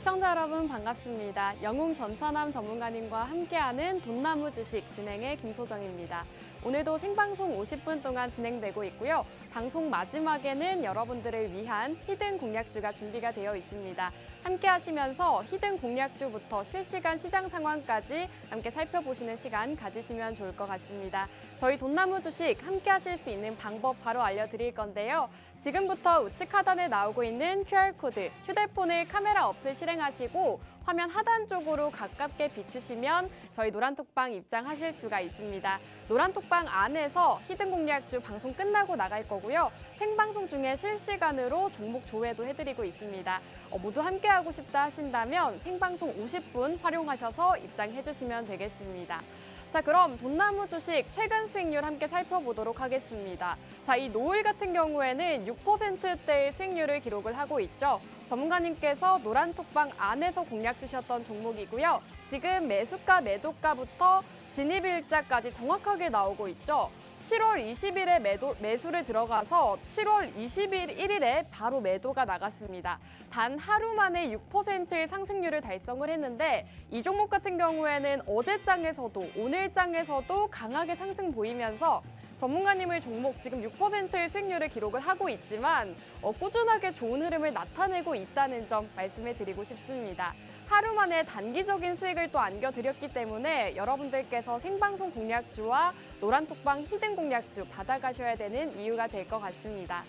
시청자 여러분 반갑습니다. 영웅 전차남 전문가님과 함께하는 돈나무 주식 진행의 김소정입니다. 오늘도 생방송 50분 동안 진행되고 있고요. 방송 마지막에는 여러분들을 위한 히든 공략주가 준비가 되어 있습니다. 함께 하시면서 히든 공략주부터 실시간 시장 상황까지 함께 살펴보시는 시간 가지시면 좋을 것 같습니다. 저희 돈나무 주식 함께 하실 수 있는 방법 바로 알려드릴 건데요. 지금부터 우측 하단에 나오고 있는 QR코드, 휴대폰을 카메라 어플 실행하시고 화면 하단 쪽으로 가깝게 비추시면 저희 노란톡방 입장하실 수가 있습니다. 노란톡방 안에서 히든 공략주 방송 끝나고 나갈 거고요. 생방송 중에 실시간으로 종목 조회도 해드리고 있습니다. 모두 함께하고 싶다 하신다면 생방송 50분 활용하셔서 입장해주시면 되겠습니다. 자, 그럼 돈나무 주식 최근 수익률 함께 살펴보도록 하겠습니다. 자, 이 노을 같은 경우에는 6%대의 수익률을 기록을 하고 있죠. 전문가님께서 노란톡방 안에서 공략 주셨던 종목이고요. 지금 매수가, 매도가부터 진입일자까지 정확하게 나오고 있죠. 7월 20일에 매수를 들어가서 7월 21일에 바로 매도가 나갔습니다. 단 하루 만에 6%의 상승률을 달성을 했는데 이 종목 같은 경우에는 어제장에서도 오늘장에서도 강하게 상승 보이면서 전문가님의 종목 지금 6%의 수익률을 기록을 하고 있지만 꾸준하게 좋은 흐름을 나타내고 있다는 점 말씀을 드리고 싶습니다. 하루 만에 단기적인 수익을 또 안겨드렸기 때문에 여러분들께서 생방송 공략주와 노란톡방 히든 공략주 받아가셔야 되는 이유가 될 것 같습니다.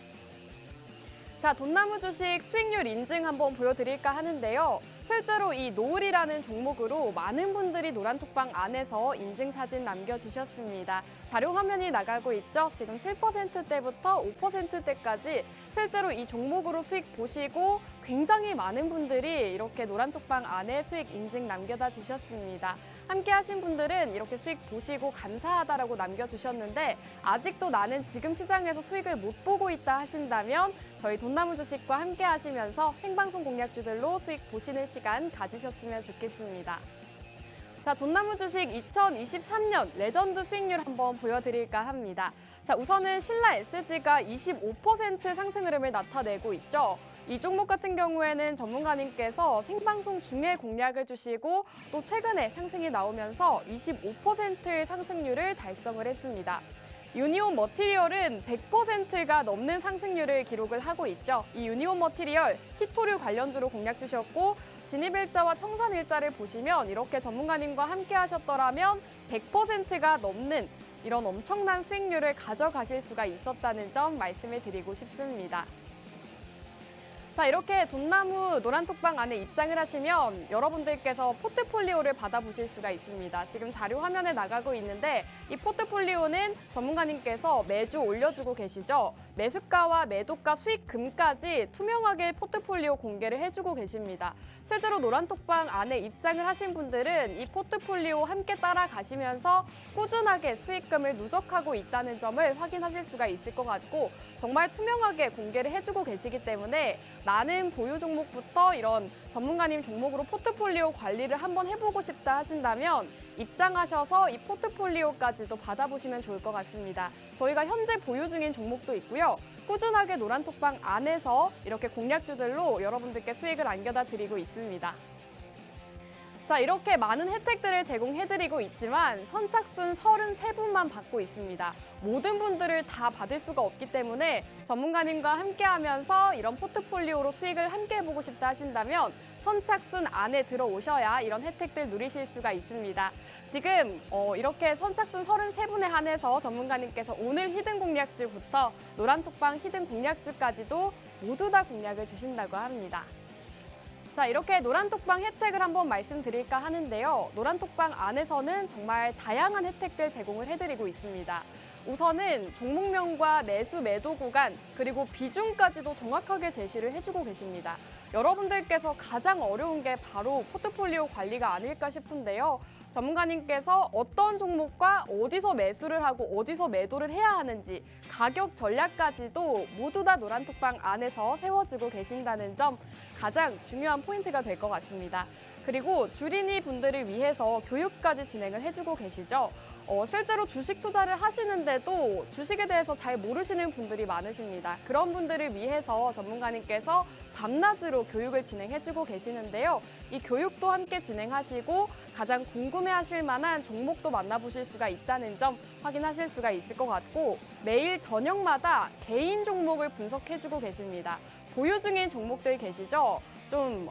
자, 돈나무 주식 수익률 인증 한번 보여드릴까 하는데요. 실제로 이 노을이라는 종목으로 많은 분들이 노란톡방 안에서 인증사진 남겨주셨습니다. 자료 화면이 나가고 있죠? 지금 7%대부터 5%대까지 실제로 이 종목으로 수익 보시고 굉장히 많은 분들이 이렇게 노란톡방 안에 수익 인증 남겨다 주셨습니다. 함께 하신 분들은 이렇게 수익 보시고 감사하다라고 남겨주셨는데 아직도 나는 지금 시장에서 수익을 못 보고 있다 하신다면 저희 돈나무 주식과 함께 하시면서 생방송 공략주들로 수익 보시는 시간 가지셨으면 좋겠습니다. 자, 돈나무 주식 2023년 레전드 수익률 한번 보여드릴까 합니다. 자, 우선은 신라 SG가 25% 상승 흐름을 나타내고 있죠. 이 종목 같은 경우에는 전문가님께서 생방송 중에 공략을 주시고 또 최근에 상승이 나오면서 25%의 상승률을 달성을 했습니다. 유니온 머티리얼은 100%가 넘는 상승률을 기록을 하고 있죠. 이 유니온 머티리얼 히토류 관련주로 공략 주셨고 진입일자와 청산일자를 보시면 이렇게 전문가님과 함께 하셨더라면 100%가 넘는 이런 엄청난 수익률을 가져가실 수가 있었다는 점 말씀을 드리고 싶습니다. 자, 이렇게 돈나무 노란톡방 안에 입장을 하시면 여러분들께서 포트폴리오를 받아보실 수가 있습니다. 지금 자료 화면에 나가고 있는데 이 포트폴리오는 전문가님께서 매주 올려주고 계시죠. 매수가와 매도가 수익금까지 투명하게 포트폴리오 공개를 해주고 계십니다. 실제로 노란톡방 안에 입장을 하신 분들은 이 포트폴리오 함께 따라가시면서 꾸준하게 수익금을 누적하고 있다는 점을 확인하실 수가 있을 것 같고 정말 투명하게 공개를 해주고 계시기 때문에 나는 보유 종목부터 이런 전문가님 종목으로 포트폴리오 관리를 한번 해보고 싶다 하신다면 입장하셔서 이 포트폴리오까지도 받아보시면 좋을 것 같습니다. 저희가 현재 보유 중인 종목도 있고요. 꾸준하게 노란톡방 안에서 이렇게 공략주들로 여러분들께 수익을 안겨다 드리고 있습니다. 자, 이렇게 많은 혜택들을 제공해드리고 있지만 선착순 33분만 받고 있습니다. 모든 분들을 다 받을 수가 없기 때문에 전문가님과 함께하면서 이런 포트폴리오로 수익을 함께 해보고 싶다 하신다면 선착순 안에 들어오셔야 이런 혜택들 누리실 수가 있습니다. 지금 이렇게 선착순 33분에 한해서 전문가님께서 오늘 히든 공략주부터 노란톡방 히든 공략주까지도 모두 다 공략을 주신다고 합니다. 자, 이렇게 노란톡방 혜택을 한번 말씀드릴까 하는데요. 노란톡방 안에서는 정말 다양한 혜택들 제공을 해드리고 있습니다. 우선은 종목명과 매수 매도 구간 그리고 비중까지도 정확하게 제시를 해주고 계십니다. 여러분들께서 가장 어려운 게 바로 포트폴리오 관리가 아닐까 싶은데요. 전문가님께서 어떤 종목과 어디서 매수를 하고 어디서 매도를 해야 하는지 가격 전략까지도 모두 다 노란톡방 안에서 세워지고 계신다는 점 가장 중요한 포인트가 될 것 같습니다. 그리고 주린이 분들을 위해서 교육까지 진행을 해주고 계시죠. 실제로 주식 투자를 하시는데도 주식에 대해서 잘 모르시는 분들이 많으십니다. 그런 분들을 위해서 전문가님께서 밤낮으로 교육을 진행해주고 계시는데요. 이 교육도 함께 진행하시고 가장 궁금해하실 만한 종목도 만나보실 수가 있다는 점 확인하실 수가 있을 것 같고 매일 저녁마다 개인 종목을 분석해주고 계십니다. 보유 중인 종목들 계시죠? 좀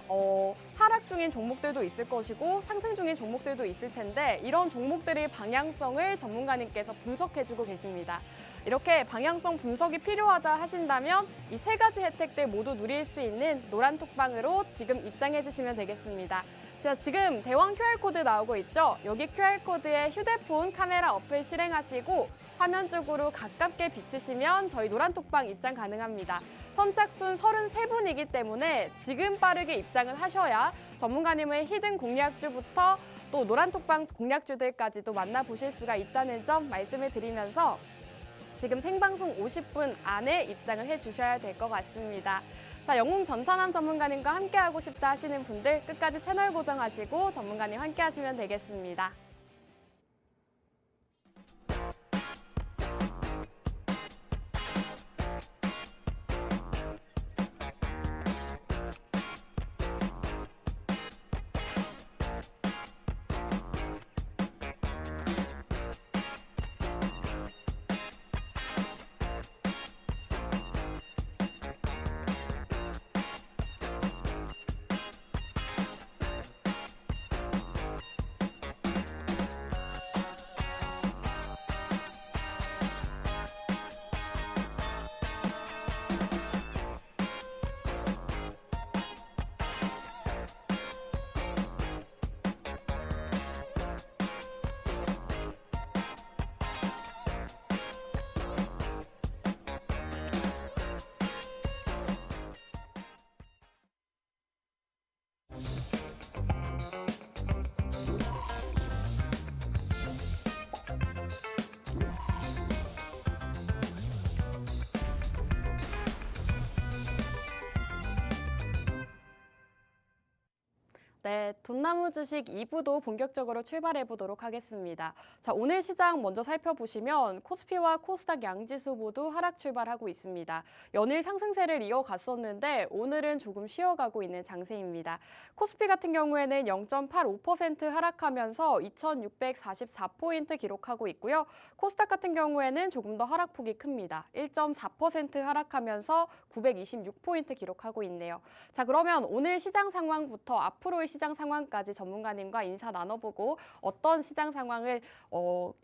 하락 중인 종목들도 있을 것이고 상승 중인 종목들도 있을 텐데 이런 종목들의 방향성을 전문가님께서 분석해주고 계십니다. 이렇게 방향성 분석이 필요하다 하신다면 이 세 가지 혜택들 모두 누릴 수 있는 노란톡방으로 지금 입장해 주시면 되겠습니다. 자, 지금 대왕 QR코드 나오고 있죠? 여기 QR코드에 휴대폰 카메라 어플 실행하시고 화면 쪽으로 가깝게 비추시면 저희 노란톡방 입장 가능합니다. 선착순 33분이기 때문에 지금 빠르게 입장을 하셔야 전문가님의 히든 공략주부터 또 노란톡방 공략주들까지도 만나보실 수가 있다는 점 말씀을 드리면서 지금 생방송 50분 안에 입장을 해주셔야 될 것 같습니다. 자, 영웅 전찬함 전문가님과 함께하고 싶다 하시는 분들 끝까지 채널 고정하시고 전문가님 함께하시면 되겠습니다. 네, 돈나무 주식 2부도 본격적으로 출발해 보도록 하겠습니다. 자, 오늘 시장 먼저 살펴보시면 코스피와 코스닥 양지수 모두 하락 출발하고 있습니다. 연일 상승세를 이어갔었는데 오늘은 조금 쉬어가고 있는 장세입니다. 코스피 같은 경우에는 0.85% 하락하면서 2,644포인트 기록하고 있고요. 코스닥 같은 경우에는 조금 더 하락폭이 큽니다. 1.4% 하락하면서 926포인트 기록하고 있네요. 자, 그러면 오늘 시장 상황부터 앞으로의 시장 상황까지 전문가님과 인사 나눠보고 어떤 시장 상황을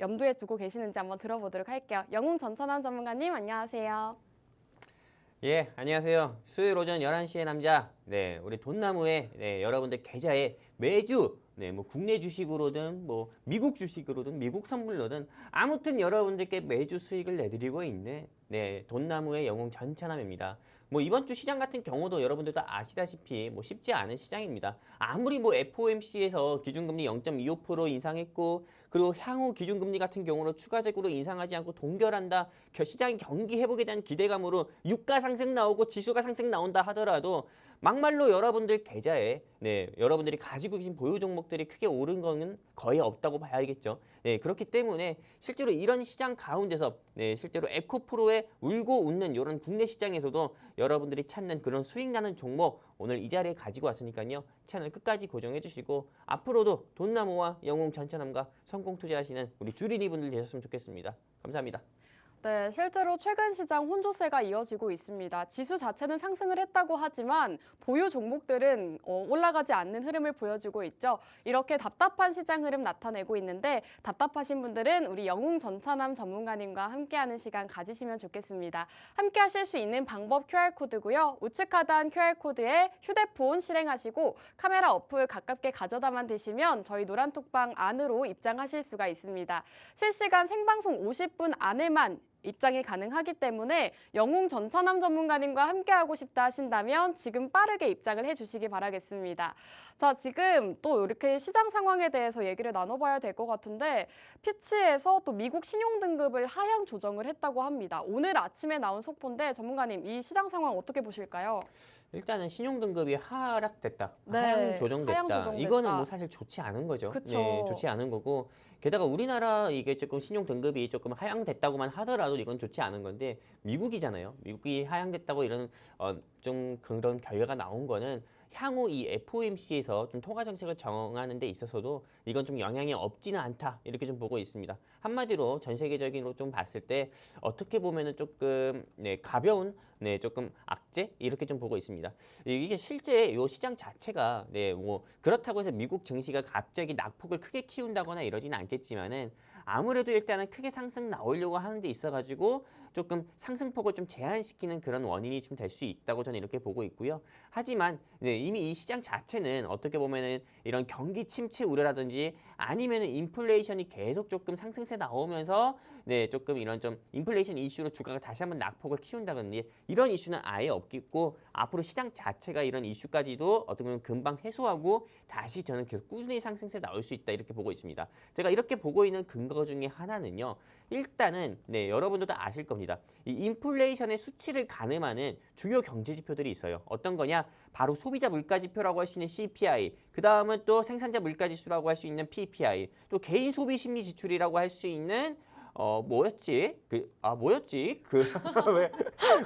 염두에 두고 계시는지 한번 들어보도록 할게요. 영웅 전찬함 전문가님 안녕하세요. 예, 안녕하세요. 수요일 오전 11시의 남자, 우리 돈나무의 여러분들 계좌에 매주 뭐 국내 주식으로든 뭐 미국 주식으로든 미국 선물로든 아무튼 여러분들께 매주 수익을 내드리고 있는 돈나무의 영웅 전찬함입니다. 뭐 이번 주 시장 같은 경우도 여러분들도 아시다시피 뭐 쉽지 않은 시장입니다. 아무리 뭐 FOMC에서 기준금리 0.25% 인상했고 그리고 향후 기준금리 같은 경우로 추가적으로 인상하지 않고 동결한다. 시장 경기 회복에 대한 기대감으로 유가 상승 나오고 지수가 상승 나온다 하더라도 막말로 여러분들 계좌에 여러분들이 가지고 계신 보유 종목들이 크게 오른 거는 거의 없다고 봐야겠죠. 그렇기 때문에 실제로 이런 시장 가운데서 실제로 에코프로의 울고 웃는 이런 국내 시장에서도 여러분들이 찾는 그런 수익 나는 종목 오늘 이 자리에 가지고 왔으니까요. 채널 끝까지 고정해 주시고 앞으로도 돈나무와 영웅 전찬함과 성공 투자하시는 우리 주린이 분들 되셨으면 좋겠습니다. 감사합니다. 네, 실제로 최근 시장 혼조세가 이어지고 있습니다. 지수 자체는 상승을 했다고 하지만 보유 종목들은 올라가지 않는 흐름을 보여주고 있죠. 이렇게 답답한 시장 흐름 나타내고 있는데 답답하신 분들은 우리 영웅 전찬함 전문가님과 함께하는 시간 가지시면 좋겠습니다. 함께 하실 수 있는 방법 QR코드고요. 우측 하단 QR코드에 휴대폰 실행하시고 카메라 어플 가깝게 가져다만 대시면 저희 노란톡방 안으로 입장하실 수가 있습니다. 실시간 생방송 50분 안에만 입장이 가능하기 때문에 영웅 전천함 전문가님과 함께하고 싶다 하신다면 지금 빠르게 입장을 해주시기 바라겠습니다. 자, 지금 또 이렇게 시장 상황에 대해서 얘기를 나눠봐야 될 것 같은데 피치에서 또 미국 신용 등급을 하향 조정을 했다고 합니다. 오늘 아침에 나온 속보인데 전문가님 이 시장 상황 어떻게 보실까요? 일단은 신용 등급이 하락됐다, 네, 하향 조정됐다. 하향 조정됐다. 이거는 뭐 사실 좋지 않은 거죠. 그쵸. 네, 좋지 않은 거고 게다가 우리나라 이게 조금 신용 등급이 조금 하향됐다고만 하더라도 이건 좋지 않은 건데 미국이잖아요. 미국이 하향됐다고 이런 좀 그런 결과가 나온 거는 향후 이 FOMC에서 좀 통화 정책을 정하는 데 있어서도 이건 좀 영향이 없지는 않다 이렇게 좀 보고 있습니다. 한마디로 전 세계적으로 좀 봤을 때 어떻게 보면은 조금 가벼운 조금 악재 이렇게 좀 보고 있습니다. 이게 실제 요 시장 자체가 뭐 그렇다고 해서 미국 증시가 갑자기 낙폭을 크게 키운다거나 이러지는 않겠지만은 아무래도 일단은 크게 상승 나오려고 하는 데 있어가지고 조금 상승폭을 좀 제한시키는 그런 원인이 좀 될 수 있다고 저는 이렇게 보고 있고요. 하지만 이미 이 시장 자체는 어떻게 보면은 이런 경기 침체 우려라든지 아니면은 인플레이션이 계속 조금 상승세 나오면서 조금 이런 좀 인플레이션 이슈로 주가가 다시 한번 낙폭을 키운다든지 이런 이슈는 아예 없겠고 앞으로 시장 자체가 이런 이슈까지도 어떻게 보면 금방 해소하고 다시 저는 계속 꾸준히 상승세 나올 수 있다 이렇게 보고 있습니다. 제가 이렇게 보고 있는 근거 중에 하나는요. 일단은 여러분들도 아실 겁니다. 이 인플레이션의 수치를 가늠하는 주요 경제 지표들이 있어요. 어떤 거냐? 바로 소비자 물가 지표라고 할 수 있는 CPI, 그 다음은 또 생산자 물가 지수라고 할 수 있는 PPI, 또 개인 소비 심리 지출이라고 할 수 있는 뭐였지? 왜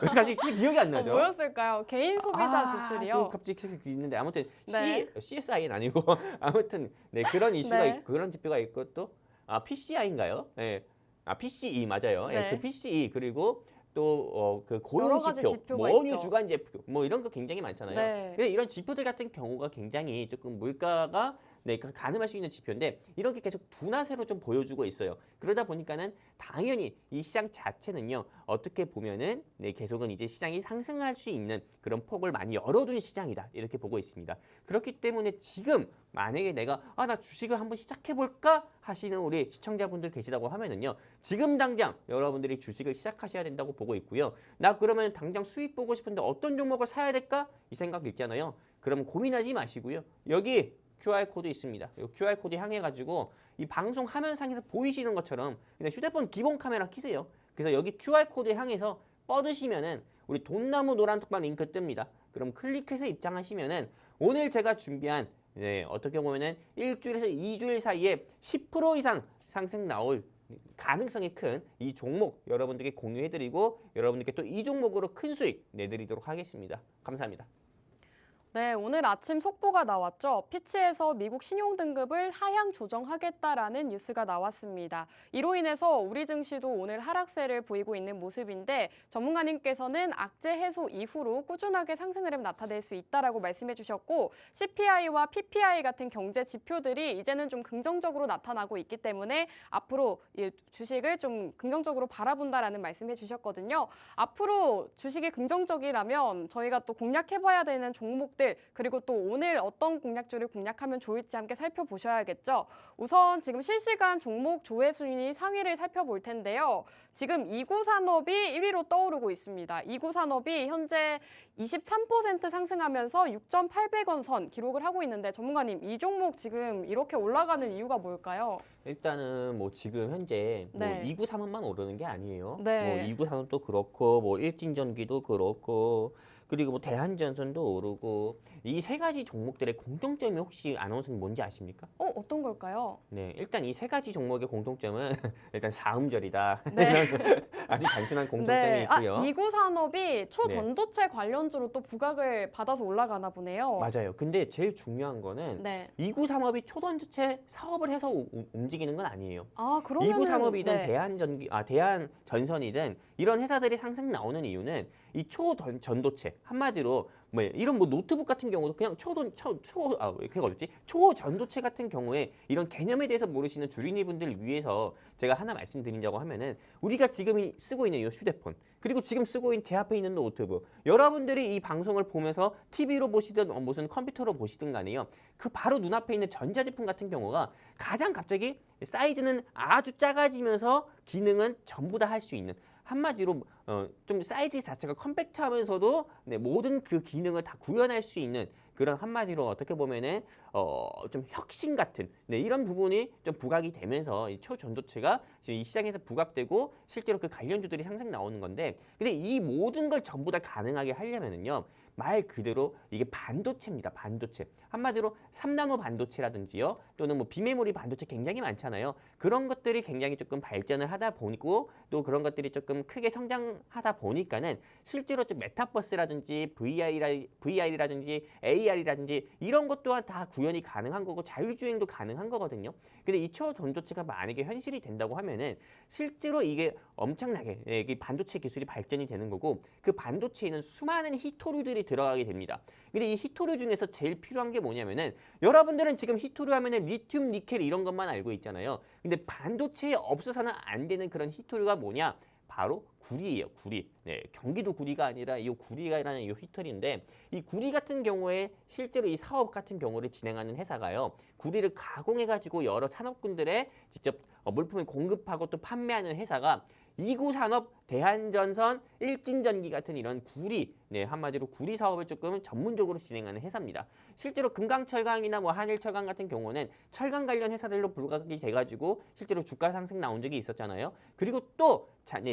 갑자기 기억이 안 나죠? 뭐였을까요? 개인 소비자 지출이요? 갑자기 기억이 있는데 아무튼 네. CSI는 아니고 아무튼 그런 이슈가 네. 있고 그런 지표가 있고 또 PCI인가요? PCE 맞아요. 네. 그 PCE 그리고 또 그 고용 여러 가지 지표, 지표가 원유 있죠. 주간 지표 뭐 이런 거 굉장히 많잖아요. 네. 근데 이런 지표들 같은 경우가 굉장히 조금 물가가 가늠할 수 있는 지표인데 이런 게 계속 둔화세로 좀 보여주고 있어요. 그러다 보니까는 당연히 이 시장 자체는요 어떻게 보면은 계속은 이제 시장이 상승할 수 있는 그런 폭을 많이 열어둔 시장이다 이렇게 보고 있습니다. 그렇기 때문에 지금 만약에 내가 나 주식을 한번 시작해 볼까 하시는 우리 시청자분들 계시다고 하면은요 지금 당장 여러분들이 주식을 시작하셔야 된다고 보고 있고요. 나 그러면 당장 수익 보고 싶은데 어떤 종목을 사야 될까 이 생각 있잖아요. 그럼 고민하지 마시고요. 여기 QR코드 있습니다. 이 QR코드 향해 가지고 이 방송 화면상에서 보이시는 것처럼 그냥 휴대폰 기본 카메라 켜세요. 그래서 여기 QR코드 향해서 뻗으시면은 우리 돈나무 노란 톡방 링크 뜹니다. 그럼 클릭해서 입장하시면은 오늘 제가 준비한 어떻게 보면은 일주일에서 2주일 사이에 10% 이상 상승 나올 가능성이 큰 이 종목 여러분들께 공유해드리고 여러분들께 또 이 종목으로 큰 수익 내드리도록 하겠습니다. 감사합니다. 네, 오늘 아침 속보가 나왔죠. 피치에서 미국 신용 등급을 하향 조정하겠다라는 뉴스가 나왔습니다. 이로 인해서 우리 증시도 오늘 하락세를 보이고 있는 모습인데 전문가님께서는 악재 해소 이후로 꾸준하게 상승 흐름 나타낼 수 있다라고 말씀해 주셨고 CPI와 PPI 같은 경제 지표들이 이제는 좀 긍정적으로 나타나고 있기 때문에 앞으로 이 주식을 좀 긍정적으로 바라본다라는 말씀해 주셨거든요. 앞으로 주식이 긍정적이라면 저희가 또 공략해봐야 되는 종목들 그리고 또 오늘 어떤 공략주를 공략하면 좋을지 함께 살펴보셔야겠죠. 우선 지금 실시간 종목 조회 순위 상위를 살펴볼 텐데요. 지금 이구산업이 1위로 떠오르고 있습니다. 이구산업이 현재 23% 상승하면서 6,800원 선 기록을 하고 있는데 전문가님 이 종목 지금 이렇게 올라가는 이유가 뭘까요? 일단은 뭐 지금 현재 뭐 네. 2구 산업만 오르는 게 아니에요. 네. 뭐 2구 산업도 그렇고 뭐 일진전기도 그렇고 그리고 뭐 대한전선도 오르고 이 세 가지 종목들의 공통점이 혹시 아나운서님 뭔지 아십니까? 어떤 걸까요? 네, 일단 이 세 가지 종목의 공통점은 일단 사음절이다. 네. 이런 아주 단순한 공통점이 있고요. 이구산업이 초전도체 관련주로 또 부각을 받아서 올라가나 보네요. 맞아요. 근데 제일 중요한 거는 네. 이구 산업이 초전도체 사업을 해서 움직이는 건 아니에요. 그러면은 이구 산업이든 네. 대한전선이든 이런 회사들이 상승 나오는 이유는 이 초전도체 한마디로 뭐 이런 뭐 노트북 같은 경우도 그냥 초전도체 같은 경우에 이런 개념에 대해서 모르시는 주린이분들을 위해서 제가 하나 말씀드리자고 하면은 우리가 지금 쓰고 있는 이 휴대폰 그리고 지금 쓰고 있는 제 앞에 있는 노트북 여러분들이 이 방송을 보면서 TV로 보시든 무슨 컴퓨터로 보시든 간에요. 그 바로 눈앞에 있는 전자제품 같은 경우가 가장 갑자기 사이즈는 아주 작아지면서 기능은 전부 다 할 수 있는 한마디로 좀 사이즈 자체가 컴팩트하면서도 네, 모든 그 기능을 다 구현할 수 있는 그런 한마디로 어떻게 보면은 좀 혁신 같은 네, 이런 부분이 좀 부각이 되면서 이 초전도체가 지금 이 시장에서 부각되고 실제로 그 관련주들이 상승 나오는 건데 근데 이 모든 걸 전부 다 가능하게 하려면은요. 말 그대로 이게 반도체입니다. 반도체. 한마디로 3나노 반도체라든지요. 또는 뭐 비메모리 반도체 굉장히 많잖아요. 그런 것들이 굉장히 조금 발전을 하다 보니고 또 그런 것들이 조금 크게 성장하다 보니까는 실제로 좀 메타버스라든지 VR이라든지 AR이라든지 이런 것 또한 다 구현이 가능한 거고 자율주행도 가능한 거거든요. 근데 이 초전도체가 만약에 현실이 된다고 하면은 실제로 이게 엄청나게 이 반도체 기술이 발전이 되는 거고 그 반도체에는 수많은 히토류들이 들어가게 됩니다. 근데 이 히토류 중에서 제일 필요한 게 뭐냐면은 여러분들은 지금 히토류 하면은 리튬, 니켈 이런 것만 알고 있잖아요. 근데 반도체에 없어서는 안 되는 그런 히토류가 뭐냐? 바로 구리예요, 구리. 네, 경기도 구리가 아니라 이 구리라는 이 히토리인데 이 구리 같은 경우에 실제로 이 사업 같은 경우를 진행하는 회사가요. 구리를 가공해가지고 여러 산업군들에 직접 물품을 공급하고 또 판매하는 회사가 이구산업, 대한전선, 일진전기 같은 이런 구리, 네, 한마디로 구리 사업을 조금 전문적으로 진행하는 회사입니다. 실제로 금강철강이나 뭐 한일철강 같은 경우는 철강 관련 회사들로 부각이 돼가지고 실제로 주가 상승 나온 적이 있었잖아요. 그리고 또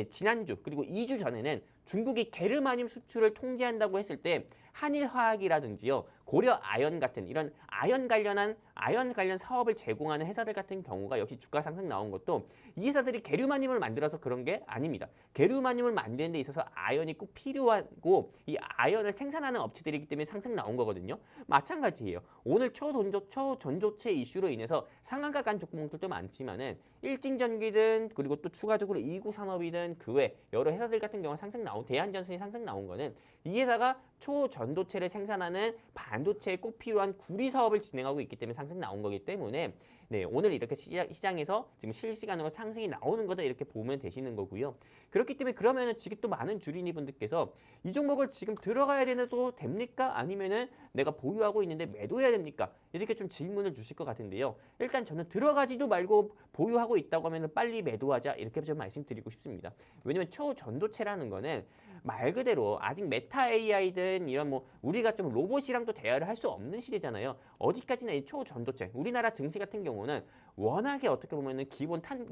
지난주 그리고 2주 전에는 중국이 게르마늄 수출을 통제한다고 했을 때 한일화학이라든지요 고려 아연 같은 이런 아연 관련 사업을 제공하는 회사들 같은 경우가 역시 주가 상승 나온 것도 이 회사들이 게르마늄을 만들어서 그런 게 아닙니다. 게르마늄을 만드는 데 있어서 아연이 꼭 필요하고 이 아연을 생산하는 업체들이기 때문에 상승 나온 거거든요. 마찬가지예요. 오늘 초전도체 이슈로 인해서 상한가 간 종목들도 많지만은 일진전기든 그리고 또 추가적으로 이구산업이든 그 외 여러 회사들 같은 경우 상승 나온 대한전선이 상승 나온 거는 이 회사가 초전도체를 생산하는 반도체에 꼭 필요한 구리 사업을 진행하고 있기 때문에 상승 나온 거기 때문에 네, 오늘 이렇게 시장에서 지금 실시간으로 상승이 나오는 거다 이렇게 보면 되시는 거고요. 그렇기 때문에 그러면은 지금 또 많은 주린이 분들께서 이 종목을 지금 들어가야 되는도 됩니까? 아니면은 내가 보유하고 있는데 매도해야 됩니까? 이렇게 좀 질문을 주실 것 같은데요. 일단 저는 들어가지도 말고 보유하고 있다고 하면은 빨리 매도하자 이렇게 좀 말씀드리고 싶습니다. 왜냐면 초전도체라는 거는 말 그대로 아직 메타 AI든 이런 뭐 우리가 좀 로봇이랑 또 대화를 할 수 없는 시대잖아요. 어디까지나 이 초전도체 우리나라 증시 같은 경우는 워낙에 어떻게 보면은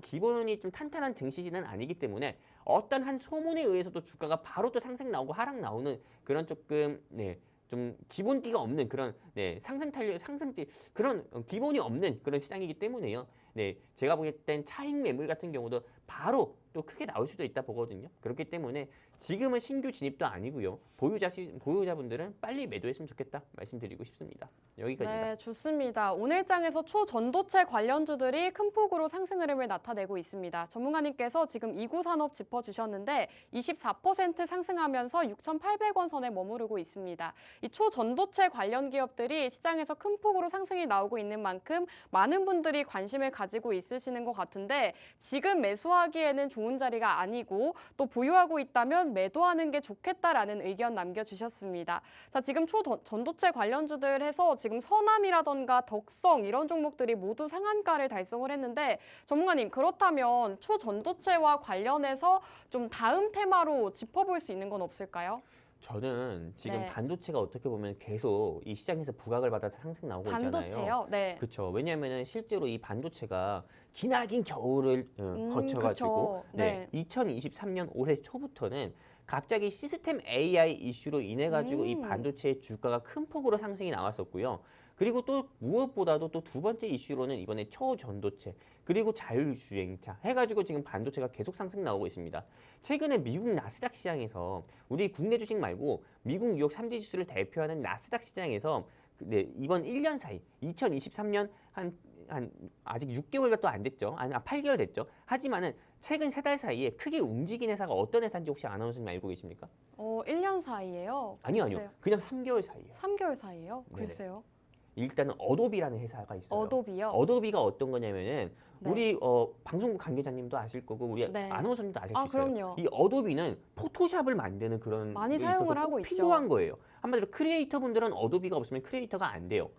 기본이 좀 탄탄한 증시는 아니기 때문에 어떤 한 소문에 의해서도 주가가 바로 또 상승 나오고 하락 나오는 그런 조금 좀 기본기가 없는 그런 상승지 그런 기본이 없는 그런 시장이기 때문에요. 네, 제가 보기엔 차익 매물 같은 경우도 바로 또 크게 나올 수도 있다 보거든요. 그렇기 때문에 지금은 신규 진입도 아니고요. 보유자분들은 빨리 매도했으면 좋겠다 말씀드리고 싶습니다. 여기까지입니다. 네, 좋습니다. 오늘 장에서 초전도체 관련주들이 큰 폭으로 상승 흐름을 나타내고 있습니다. 전문가님께서 지금 이구산업 짚어주셨는데 24% 상승하면서 6,800원 선에 머무르고 있습니다. 이 초전도체 관련 기업들이 시장에서 큰 폭으로 상승이 나오고 있는 만큼 많은 분들이 관심을 가지고 있으시는 것 같은데 지금 매수하기에는 좋은 자리가 아니고 또 보유하고 있다면 매도하는 게 좋겠다라는 의견 남겨주셨습니다. 자, 지금 초전도체 관련주들 해서 지금 서남이라던가 덕성 이런 종목들이 모두 상한가를 달성을 했는데 전문가님 그렇다면 초전도체와 관련해서 좀 다음 테마로 짚어볼 수 있는 건 없을까요? 저는 지금 네. 반도체가 어떻게 보면 계속 이 시장에서 부각을 받아서 상승 나오고 있잖아요. 반도체요? 네. 그렇죠. 왜냐하면 실제로 이 반도체가 기나긴 겨울을 거쳐가지고 그쵸. 네. 2023년 올해 초부터는 갑자기 시스템 AI 이슈로 인해 가지고 이 반도체의 주가가 큰 폭으로 상승이 나왔었고요. 그리고 또 무엇보다도 또 두 번째 이슈로는 이번에 초전도체 그리고 자율주행차 해가지고 지금 반도체가 계속 상승 나오고 있습니다. 최근에 미국 나스닥 시장에서 우리 국내 주식 말고 미국 뉴욕 3대 지수를 대표하는 나스닥 시장에서 이번 1년 사이 2023년 한 아직 6개월도 안 됐죠. 8개월 됐죠. 하지만은 최근 3달 사이에 크게 움직인 회사가 어떤 회사인지 혹시 아나운서님 알고 계십니까? 1년 사이예요? 아니요. 글쎄요. 그냥 3개월 사이예요. 3개월 사이예요? 네네. 글쎄요. 일단은 어도비라는 회사가 있어요. 어도비요? 어도비가 어떤 거냐면은 네. 우리 방송국 관계자님도 아실 거고 우리 네. 아나운서님도 아실 수 있어요. 그럼요. 이 어도비는 포토샵을 만드는 그런 많이 게 사용을 있어서 하고 꼭 있죠. 필요한 거예요. 한마디로 크리에이터 분들은 어도비가 없으면 크리에이터가 안 돼요.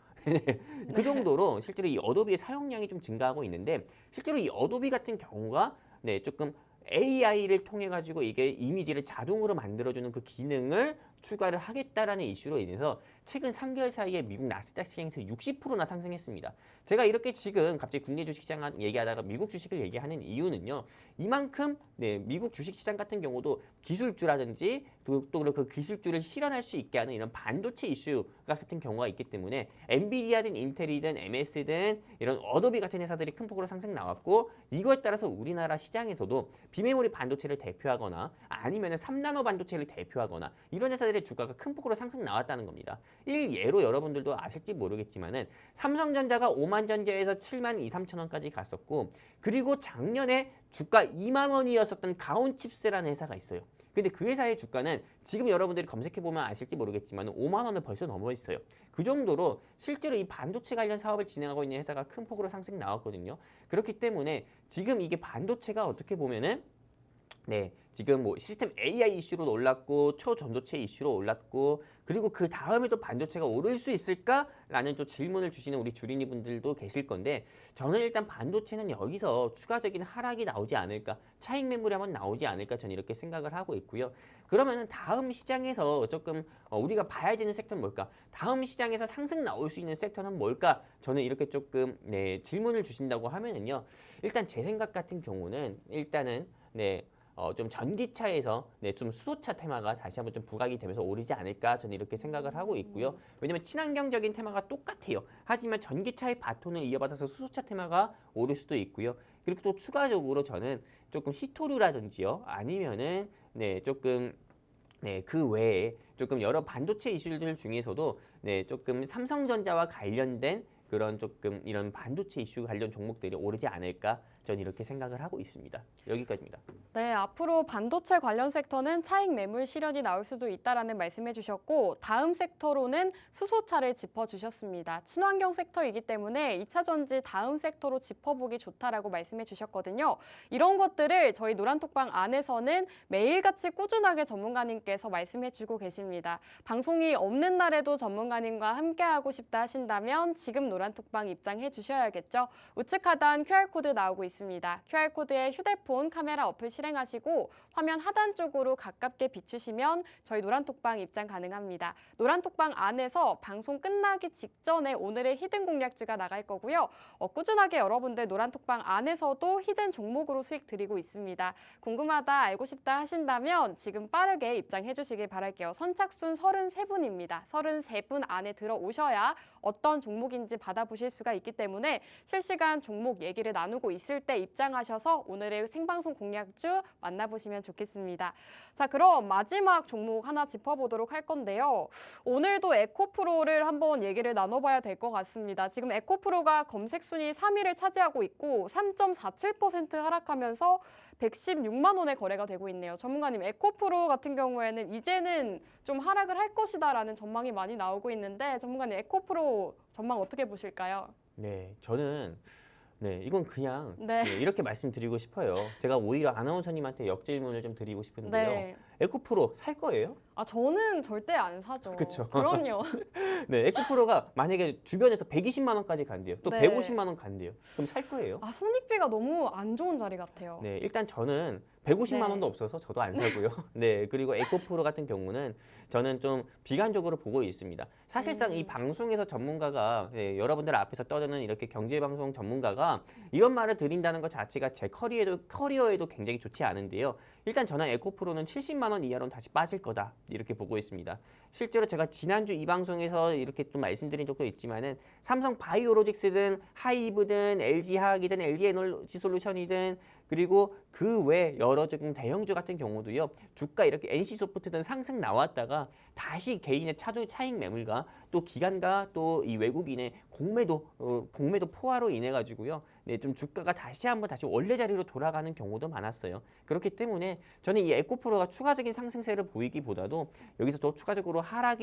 그 정도로 실제로 이 어도비의 사용량이 좀 증가하고 있는데 실제로 이 어도비 같은 경우가 조금 AI를 통해 가지고 이게 이미지를 자동으로 만들어주는 그 기능을 추가를 하겠다라는 이슈로 인해서 최근 3개월 사이에 미국 나스닥 시장에서 60%나 상승했습니다. 제가 이렇게 지금 갑자기 국내 주식시장 얘기하다가 미국 주식을 얘기하는 이유는요. 이만큼 미국 주식시장 같은 경우도 기술주라든지 또 그 기술주를 실현할 수 있게 하는 이런 반도체 이슈 같은 경우가 있기 때문에 엔비디아든 인텔이든 MS든 이런 어도비 같은 회사들이 큰 폭으로 상승 나왔고 이거에 따라서 우리나라 시장에서도 비메모리 반도체를 대표하거나 아니면 3나노 반도체를 대표하거나 이런 회사들의 주가가 큰 폭으로 상승 나왔다는 겁니다. 일예로 여러분들도 아실지 모르겠지만은 삼성전자가 5만 전자에서 7만 2, 3천 원까지 갔었고 그리고 작년에 주가 2만 원이었었던 가온칩스라는 회사가 있어요. 근데 그 회사의 주가는 지금 여러분들이 검색해보면 아실지 모르겠지만 5만 원을 벌써 넘어 있어요. 그 정도로 실제로 이 반도체 관련 사업을 진행하고 있는 회사가 큰 폭으로 상승 나왔거든요. 그렇기 때문에 지금 이게 반도체가 어떻게 보면은 지금 뭐 시스템 AI 이슈로 올랐고 초전도체 이슈로 올랐고 그리고 그 다음에도 반도체가 오를 수 있을까라는 또 질문을 주시는 우리 주린이 분들도 계실 건데 저는 일단 반도체는 여기서 추가적인 하락이 나오지 않을까 차익 매물이 한번 나오지 않을까 저는 이렇게 생각을 하고 있고요. 그러면은 다음 시장에서 조금 우리가 봐야 되는 섹터는 뭘까? 다음 시장에서 상승 나올 수 있는 섹터는 뭘까? 저는 이렇게 조금 질문을 주신다고 하면은요. 일단 제 생각 같은 경우는 일단은 좀 전기차에서 좀 수소차 테마가 다시 한번 좀 부각이 되면서 오르지 않을까 저는 이렇게 생각을 하고 있고요. 왜냐면 친환경적인 테마가 똑같아요. 하지만 전기차의 바톤을 이어받아서 수소차 테마가 오를 수도 있고요. 그리고 또 추가적으로 저는 조금 히토류라든지요. 아니면은 조금 그 외에 조금 여러 반도체 이슈들 중에서도 조금 삼성전자와 관련된 그런 조금 이런 반도체 이슈 관련 종목들이 오르지 않을까 저는 이렇게 생각을 하고 있습니다. 여기까지입니다. 네, 앞으로 반도체 관련 섹터는 차익 매물 실현이 나올 수도 있다라는 말씀해 주셨고 다음 섹터로는 수소차를 짚어주셨습니다. 친환경 섹터이기 때문에 2차 전지 다음 섹터로 짚어보기 좋다라고 말씀해 주셨거든요. 이런 것들을 저희 노란톡방 안에서는 매일같이 꾸준하게 전문가님께서 말씀해 주고 계십니다. 방송이 없는 날에도 전문가님과 함께하고 싶다 하신다면 지금 노란톡방 입장해 주셔야겠죠. 우측 하단 QR코드 나오고 있습니다. QR코드에 휴대폰 카메라 어플 실행하시고 화면 하단 쪽으로 가깝게 비추시면 저희 노란톡방 입장 가능합니다. 노란톡방 안에서 방송 끝나기 직전에 오늘의 히든 공략주가 나갈 거고요. 꾸준하게 여러분들 노란톡방 안에서도 히든 종목으로 수익 드리고 있습니다. 궁금하다, 알고 싶다 하신다면 지금 빠르게 입장해 주시길 바랄게요. 선착순 33분입니다. 33분 안에 들어오셔야 어떤 종목인지 받아보실 수가 있기 때문에 실시간 종목 얘기를 나누고 있을 때 입장하셔서 오늘의 생방송 공략주 만나보시면 좋겠습니다. 자, 그럼 마지막 종목 하나 짚어보도록 할 건데요. 오늘도 에코프로를 한번 얘기를 나눠봐야 될 것 같습니다. 지금 에코프로가 검색 순위 3위를 차지하고 있고 3.47% 하락하면서 116만 원의 거래가 되고 있네요. 전문가님, 에코프로 같은 경우에는 이제는 좀 하락을 할 것이다라는 전망이 많이 나오고 있는데 전문가님, 에코프로 전망 어떻게 보실까요? 저는 이건 그냥 이렇게 말씀드리고 싶어요. 제가 오히려 아나운서님한테 역질문을 좀 드리고 싶은데요. 에코프로 살 거예요? 저는 절대 안 사죠. 그쵸. 그럼요. 에코프로가 만약에 주변에서 120만 원까지 간대요. 또 150만 원 간대요. 그럼 살 거예요? 손익비가 너무 안 좋은 자리 같아요. 일단 저는 150만 원도 없어서 저도 안 사고요. 그리고 에코프로 같은 경우는 저는 좀 비관적으로 보고 있습니다. 사실상 이 방송에서 전문가가 여러분들 앞에서 떠드는 이렇게 경제방송 전문가가 이런 말을 드린다는 것 자체가 제 커리어에도 굉장히 좋지 않은데요. 일단 저는 에코프로는 70만 원 이하로는 다시 빠질 거다 이렇게 보고 있습니다. 실제로 제가 지난주 이 방송에서 이렇게 좀 말씀드린 적도 있지만은 삼성 바이오로직스든 하이브든 LG화학이든 LG에너지솔루션이든 그리고 그 외 여러 조금 대형주 같은 경우도요. 주가 이렇게 NC소프트든 상승 나왔다가 다시 개인의 차익 매물과 또 기관과 또 이 외국인의 공매도 포화로 인해 가지고요. 좀 주가가 다시 원래 자리로 돌아가는 경우도 많았어요. 그렇기 때문에 저는 이 에코프로가 추가적인 상승세를 보이기보다도 여기서 또 추가적으로 하락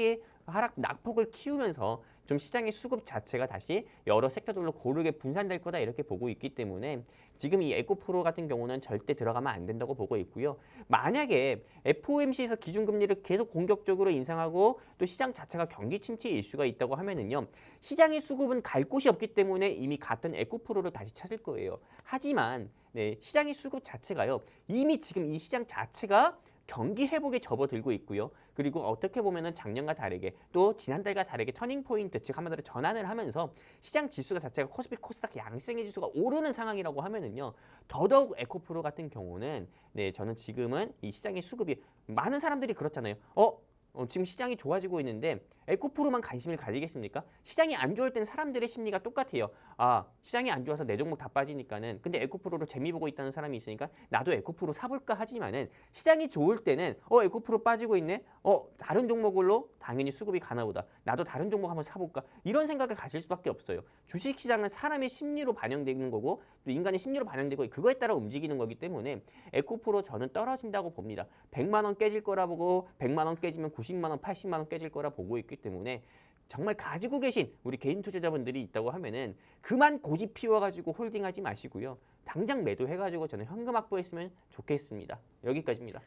낙폭을 키우면서 좀 시장의 수급 자체가 다시 여러 섹터들로 고르게 분산될 거다 이렇게 보고 있기 때문에 지금 이 에코프로 같은 경우는 절대 들어가면 안 된다고 보고 있고요. 만약에 FOMC에서 기준금리를 계속 공격적으로 인상하고 또 시장 자체가 경기 침체 이슈가 있다고 하면은요. 시장의 수급은 갈 곳이 없기 때문에 이미 갔던 에코프로를 다시 찾을 거예요. 하지만 네, 시장의 수급 자체가요. 이미 지금 이 시장 자체가 경기 회복에 접어들고 있고요. 그리고 어떻게 보면은 작년과 다르게 또 지난달과 다르게 터닝 포인트 즉 한마디로 전환을 하면서 시장 지수가 자체가 코스피 코스닥 양성의 지수가 오르는 상황이라고 하면은요. 더더욱 에코프로 같은 경우는 네, 저는 지금은 이 시장의 수급이 많은 사람들이 그렇잖아요. 지금 시장이 좋아지고 있는데 에코프로만 관심을 가지겠습니까? 시장이 안 좋을 땐 사람들의 심리가 똑같아요. 시장이 안 좋아서 내 종목 다 빠지니까는 근데 에코프로로 재미 보고 있다는 사람이 있으니까 나도 에코프로 사볼까 하지만은 시장이 좋을 때는 에코프로 빠지고 있네. 다른 종목으로 당연히 수급이 가나 보다. 나도 다른 종목 한번 사볼까? 이런 생각을 가질 수밖에 없어요. 주식시장은 사람의 심리로 반영되는 거고 또 인간의 심리로 반영되고 그거에 따라 움직이는 거기 때문에 에코프로 저는 떨어진다고 봅니다. 100만 원 깨질 거라 보고 100만 원 깨지면 90만 원, 80만 원 깨질 거라 보고 있기 때문에 정말 가지고 계신 우리 개인 투자자분들이 있다고 하면은 그만 고집 피워가지고 홀딩하지 마시고요. 당장 매도해가지고 저는 현금 확보했으면 좋겠습니다. 여기까지입니다.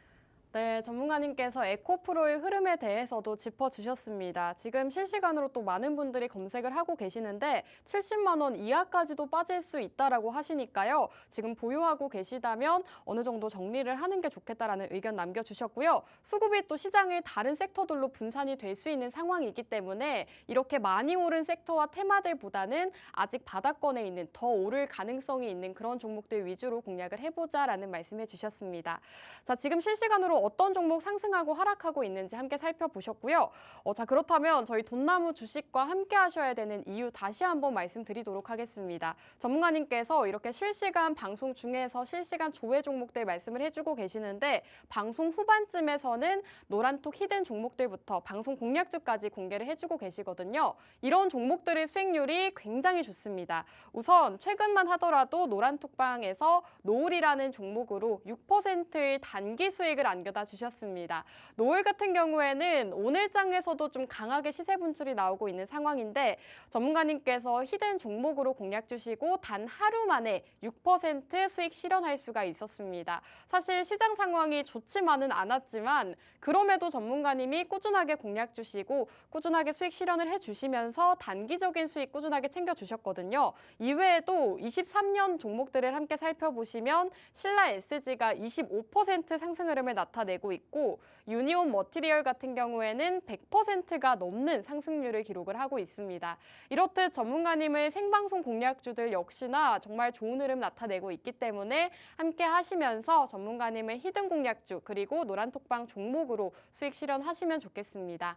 네, 전문가님께서 에코프로의 흐름에 대해서도 짚어주셨습니다. 지금 실시간으로 또 많은 분들이 검색을 하고 계시는데 70만 원 이하까지도 빠질 수 있다라고 하시니까요. 지금 보유하고 계시다면 어느 정도 정리를 하는 게 좋겠다라는 의견 남겨주셨고요. 수급이 또 시장의 다른 섹터들로 분산이 될 수 있는 상황이기 때문에 이렇게 많이 오른 섹터와 테마들보다는 아직 바닥권에 있는 더 오를 가능성이 있는 그런 종목들 위주로 공략을 해보자라는 말씀해 주셨습니다. 자, 지금 실시간으로 어떤 종목 상승하고 하락하고 있는지 함께 살펴보셨고요. 자, 그렇다면 저희 돈나무 주식과 함께 하셔야 되는 이유 다시 한번 말씀드리도록 하겠습니다. 전문가님께서 이렇게 실시간 방송 중에서 실시간 조회 종목들 말씀을 해주고 계시는데 방송 후반쯤에서는 노란톡 히든 종목들부터 방송 공략주까지 공개를 해주고 계시거든요. 이런 종목들의 수익률이 굉장히 좋습니다. 우선 최근만 하더라도 노란톡방에서 노을이라는 종목으로 6%의 단기 수익을 안겨다 주셨습니다. 노을 같은 경우에는 오늘장에서도 좀 강하게 시세 분출이 나오고 있는 상황인데 전문가님께서 히든 종목으로 공략 주시고 단 하루 만에 6% 수익 실현할 수가 있었습니다. 사실 시장 상황이 좋지만은 않았지만 그럼에도 전문가님이 꾸준하게 공략 주시고 꾸준하게 수익 실현을 해주시면서 단기적인 수익 꾸준하게 챙겨주셨거든요. 이외에도 23년 종목들을 함께 살펴보시면 신라 SG가 25% 상승 흐름을 나타내고 있고 유니온 머티리얼 같은 경우에는 100%가 넘는 상승률을 기록을 하고 있습니다. 이렇듯 전문가님의 생방송 공략주들 역시나 정말 좋은 흐름 나타내고 있기 때문에 함께 하시면서 전문가님의 히든 공략주 그리고 노란톡방 종목으로 수익 실현하시면 좋겠습니다.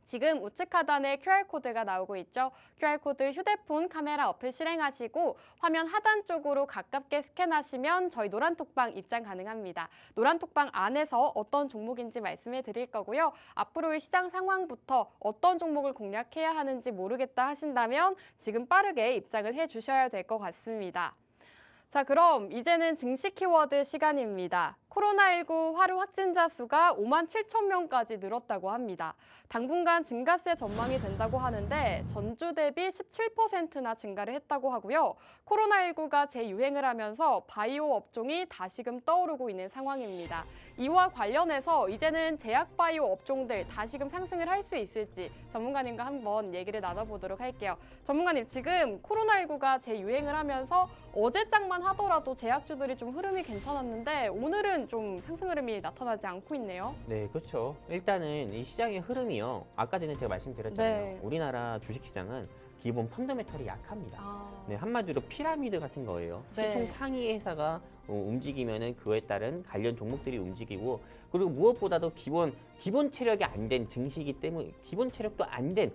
지금 우측 하단에 QR코드가 나오고 있죠. QR코드 휴대폰 카메라 어플 실행하시고 화면 하단 쪽으로 가깝게 스캔하시면 저희 노란톡방 입장 가능합니다. 노란톡방 안에서 어떤 종목인지 말씀해 드릴 거고요. 앞으로의 시장 상황부터 어떤 종목을 공략해야 하는지 모르겠다 하신다면 지금 빠르게 입장을 해 주셔야 될 것 같습니다. 자, 그럼 이제는 증시 키워드 시간입니다. 코로나19 하루 확진자 수가 5만 7천 명까지 늘었다고 합니다. 당분간 증가세 전망이 된다고 하는데 전주 대비 17%나 증가를 했다고 하고요. 코로나19가 재유행을 하면서 바이오 업종이 다시금 떠오르고 있는 상황입니다. 이와 관련해서 이제는 제약 바이오 업종들 다시금 상승을 할 수 있을지 전문가님과 한번 얘기를 나눠보도록 할게요. 전문가님, 지금 코로나19가 재유행을 하면서 어제장만 하더라도 제약주들이 좀 흐름이 괜찮았는데 오늘은 좀 상승 흐름이 나타나지 않고 있네요. 네, 그렇죠. 일단은 이 시장의 흐름이요. 아까 전에 제가 말씀드렸잖아요. 네. 우리나라 주식시장은 기본 펀더멘털이 약합니다. 네, 한마디로 피라미드 같은 거예요. 네. 시총 상위 회사가 움직이면은 그에 따른 관련 종목들이 움직이고 그리고 무엇보다도 기본 체력이 안 된 증시이기 때문에 기본 체력도 안 된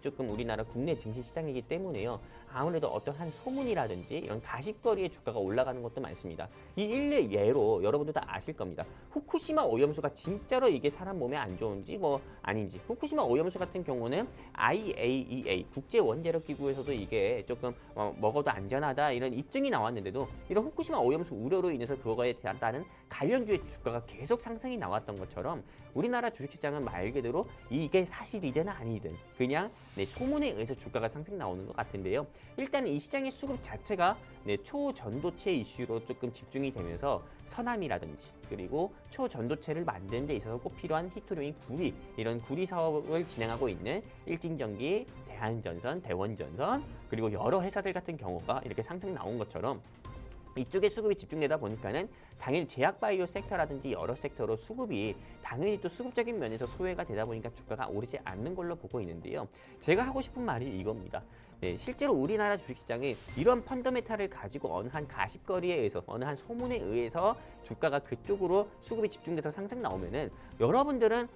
조금 우리나라 국내 증시 시장이기 때문에요. 아무래도 어떠한 소문이라든지 이런 가십거리의 주가가 올라가는 것도 많습니다. 이 일례 예로 여러분들 다 아실 겁니다. 후쿠시마 오염수가 진짜로 이게 사람 몸에 안 좋은지 뭐 아닌지. 후쿠시마 오염수 같은 경우는 IAEA 국제원자력기구에서도 이게 조금 먹어도 안전하다 이런 입증이 나왔는데도 이런 후쿠시마 오염수 우려로 인해서 그거에 따른 관련주의 주가가 계속 상승이 나왔던 것처럼 우리나라 주식시장은 말 그대로 이게 사실이든 아니든 그냥 아니라 소문에 의해서 주가가 상승 나오는 것 같은데요. 일단 이 시장의 수급 자체가 초전도체 이슈로 조금 집중이 되면서 서남이라든지 그리고 초전도체를 만드는 데 있어서 꼭 필요한 히토류인 구리, 이런 구리 사업을 진행하고 있는 일진전기, 대한전선, 대원전선 그리고 여러 회사들 같은 경우가 이렇게 상승 나온 것처럼 이쪽에 수급이 집중되다 보니까는 당연히 제약바이오 섹터라든지 여러 섹터로 수급이 당연히 또 수급적인 면에서 소외가 되다 보니까 주가가 오르지 않는 걸로 보고 있는데요. 제가 하고 싶은 말이 이겁니다. 실제로 우리나라 주식시장이 이런 펀더멘탈을 가지고 어느 한 가십거리에 의해서 어느 한 소문에 의해서 주가가 그쪽으로 수급이 집중돼서 상승 나오면은 여러분들은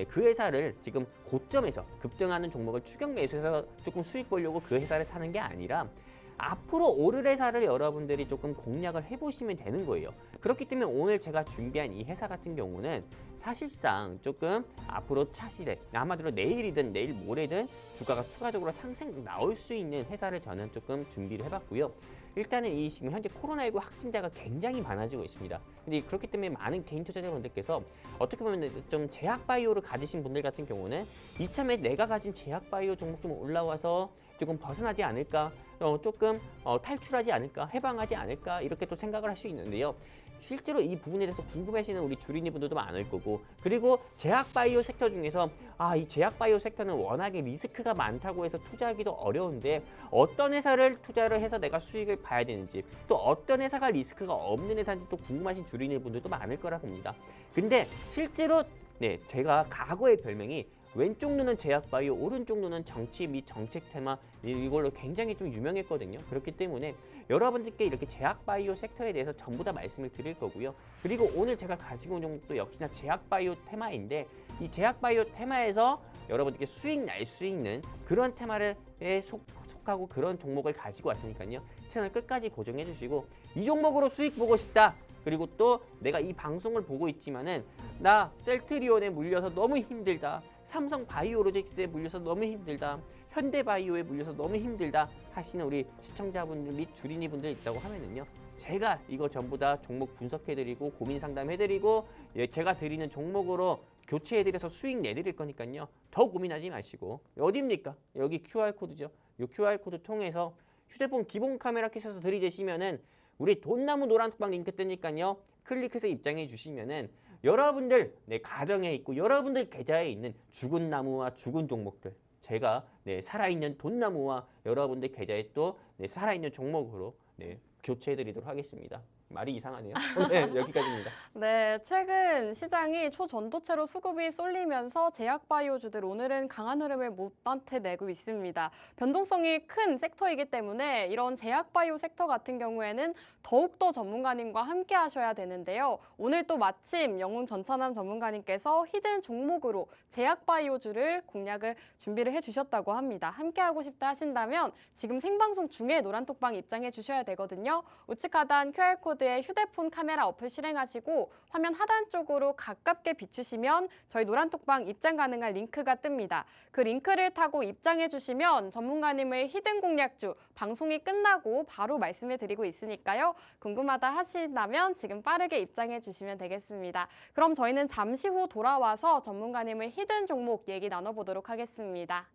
그 회사를 지금 고점에서 급등하는 종목을 추격 매수해서 조금 수익 보려고 그 회사를 사는 게 아니라 앞으로 오를 회사를 여러분들이 조금 공략을 해보시면 되는 거예요. 그렇기 때문에 오늘 제가 준비한 이 회사 같은 경우는 사실상 조금 앞으로 차실에 아마도 내일이든 내일 모레든 주가가 추가적으로 상승 나올 수 있는 회사를 저는 조금 준비를 해봤고요. 일단은 이 지금 현재 코로나19 확진자가 굉장히 많아지고 있습니다. 근데 그렇기 때문에 많은 개인 투자자분들께서 어떻게 보면 좀 제약바이오를 가지신 분들 같은 경우는 이참에 내가 가진 제약바이오 종목 좀 올라와서 조금 벗어나지 않을까, 조금 탈출하지 않을까, 해방하지 않을까 이렇게 또 생각을 할 수 있는데요. 실제로 이 부분에 대해서 궁금해하시는 우리 주린이 분들도 많을 거고, 그리고 제약바이오 섹터 중에서 이 제약바이오 섹터는 워낙에 리스크가 많다고 해서 투자하기도 어려운데 어떤 회사를 투자를 해서 내가 수익을 봐야 되는지, 또 어떤 회사가 리스크가 없는 회사인지 또 궁금하신 주린이 분들도 많을 거라 봅니다. 근데 실제로 제가 과거의 별명이 왼쪽 눈은 제약바이오, 오른쪽 눈은 정치 및 정책 테마, 이걸로 굉장히 좀 유명했거든요. 그렇기 때문에 여러분들께 이렇게 제약바이오 섹터에 대해서 전부 다 말씀을 드릴 거고요. 그리고 오늘 제가 가지고 온 종목도 역시나 제약바이오 테마인데, 이 제약바이오 테마에서 여러분들께 수익 날 수 있는 그런 테마에 속하고 그런 종목을 가지고 왔으니까요. 채널 끝까지 고정해 주시고, 이 종목으로 수익 보고 싶다. 그리고 또 내가 이 방송을 보고 있지만은 나 셀트리온에 물려서 너무 힘들다, 삼성 바이오로직스에 물려서 너무 힘들다, 현대바이오에 물려서 너무 힘들다 하시는 우리 시청자분들 및 주린이 분들 있다고 하면은요, 제가 이거 전부 다 종목 분석해드리고 고민 상담해드리고 제가 드리는 종목으로 교체해드려서 수익 내드릴 거니까요. 더 고민하지 마시고, 어디입니까? 여기 QR코드죠. 이 QR코드 통해서 휴대폰 기본 카메라 켜셔서 들이대시면은 우리 돈나무 노란톡방 링크 뜨니까요. 클릭해서 입장해 주시면은 여러분들 가정에 있고 여러분들 계좌에 있는 죽은 나무와 죽은 종목들, 제가 살아있는 돈나무와 여러분들 계좌에 또 살아있는 종목으로 교체해드리도록 하겠습니다. 말이 이상하네요. 여기까지입니다. 네, 최근 시장이 초전도체로 수급이 쏠리면서 제약바이오주들 오늘은 강한 흐름을 못 나타내고 있습니다. 변동성이 큰 섹터이기 때문에 이런 제약바이오 섹터 같은 경우에는 더욱더 전문가님과 함께 하셔야 되는데요. 오늘 또 마침 영웅 전찬남 전문가님께서 히든 종목으로 제약바이오주를 공략을 준비를 해주셨다고 합니다. 함께 하고 싶다 하신다면 지금 생방송 중에 노란톡방 입장해 주셔야 되거든요. 우측 하단 QR코드 휴대폰 카메라 어플 실행하시고 화면 하단 쪽으로 가깝게 비추시면 저희 노란톡방 입장 가능한 링크가 뜹니다. 그 링크를 타고 입장해 주시면 전문가님의 히든 공략주 방송이 끝나고 바로 말씀해 드리고 있으니까요. 궁금하다 하신다면 지금 빠르게 입장해 주시면 되겠습니다. 그럼 저희는 잠시 후 돌아와서 전문가님의 히든 종목 얘기 나눠보도록 하겠습니다.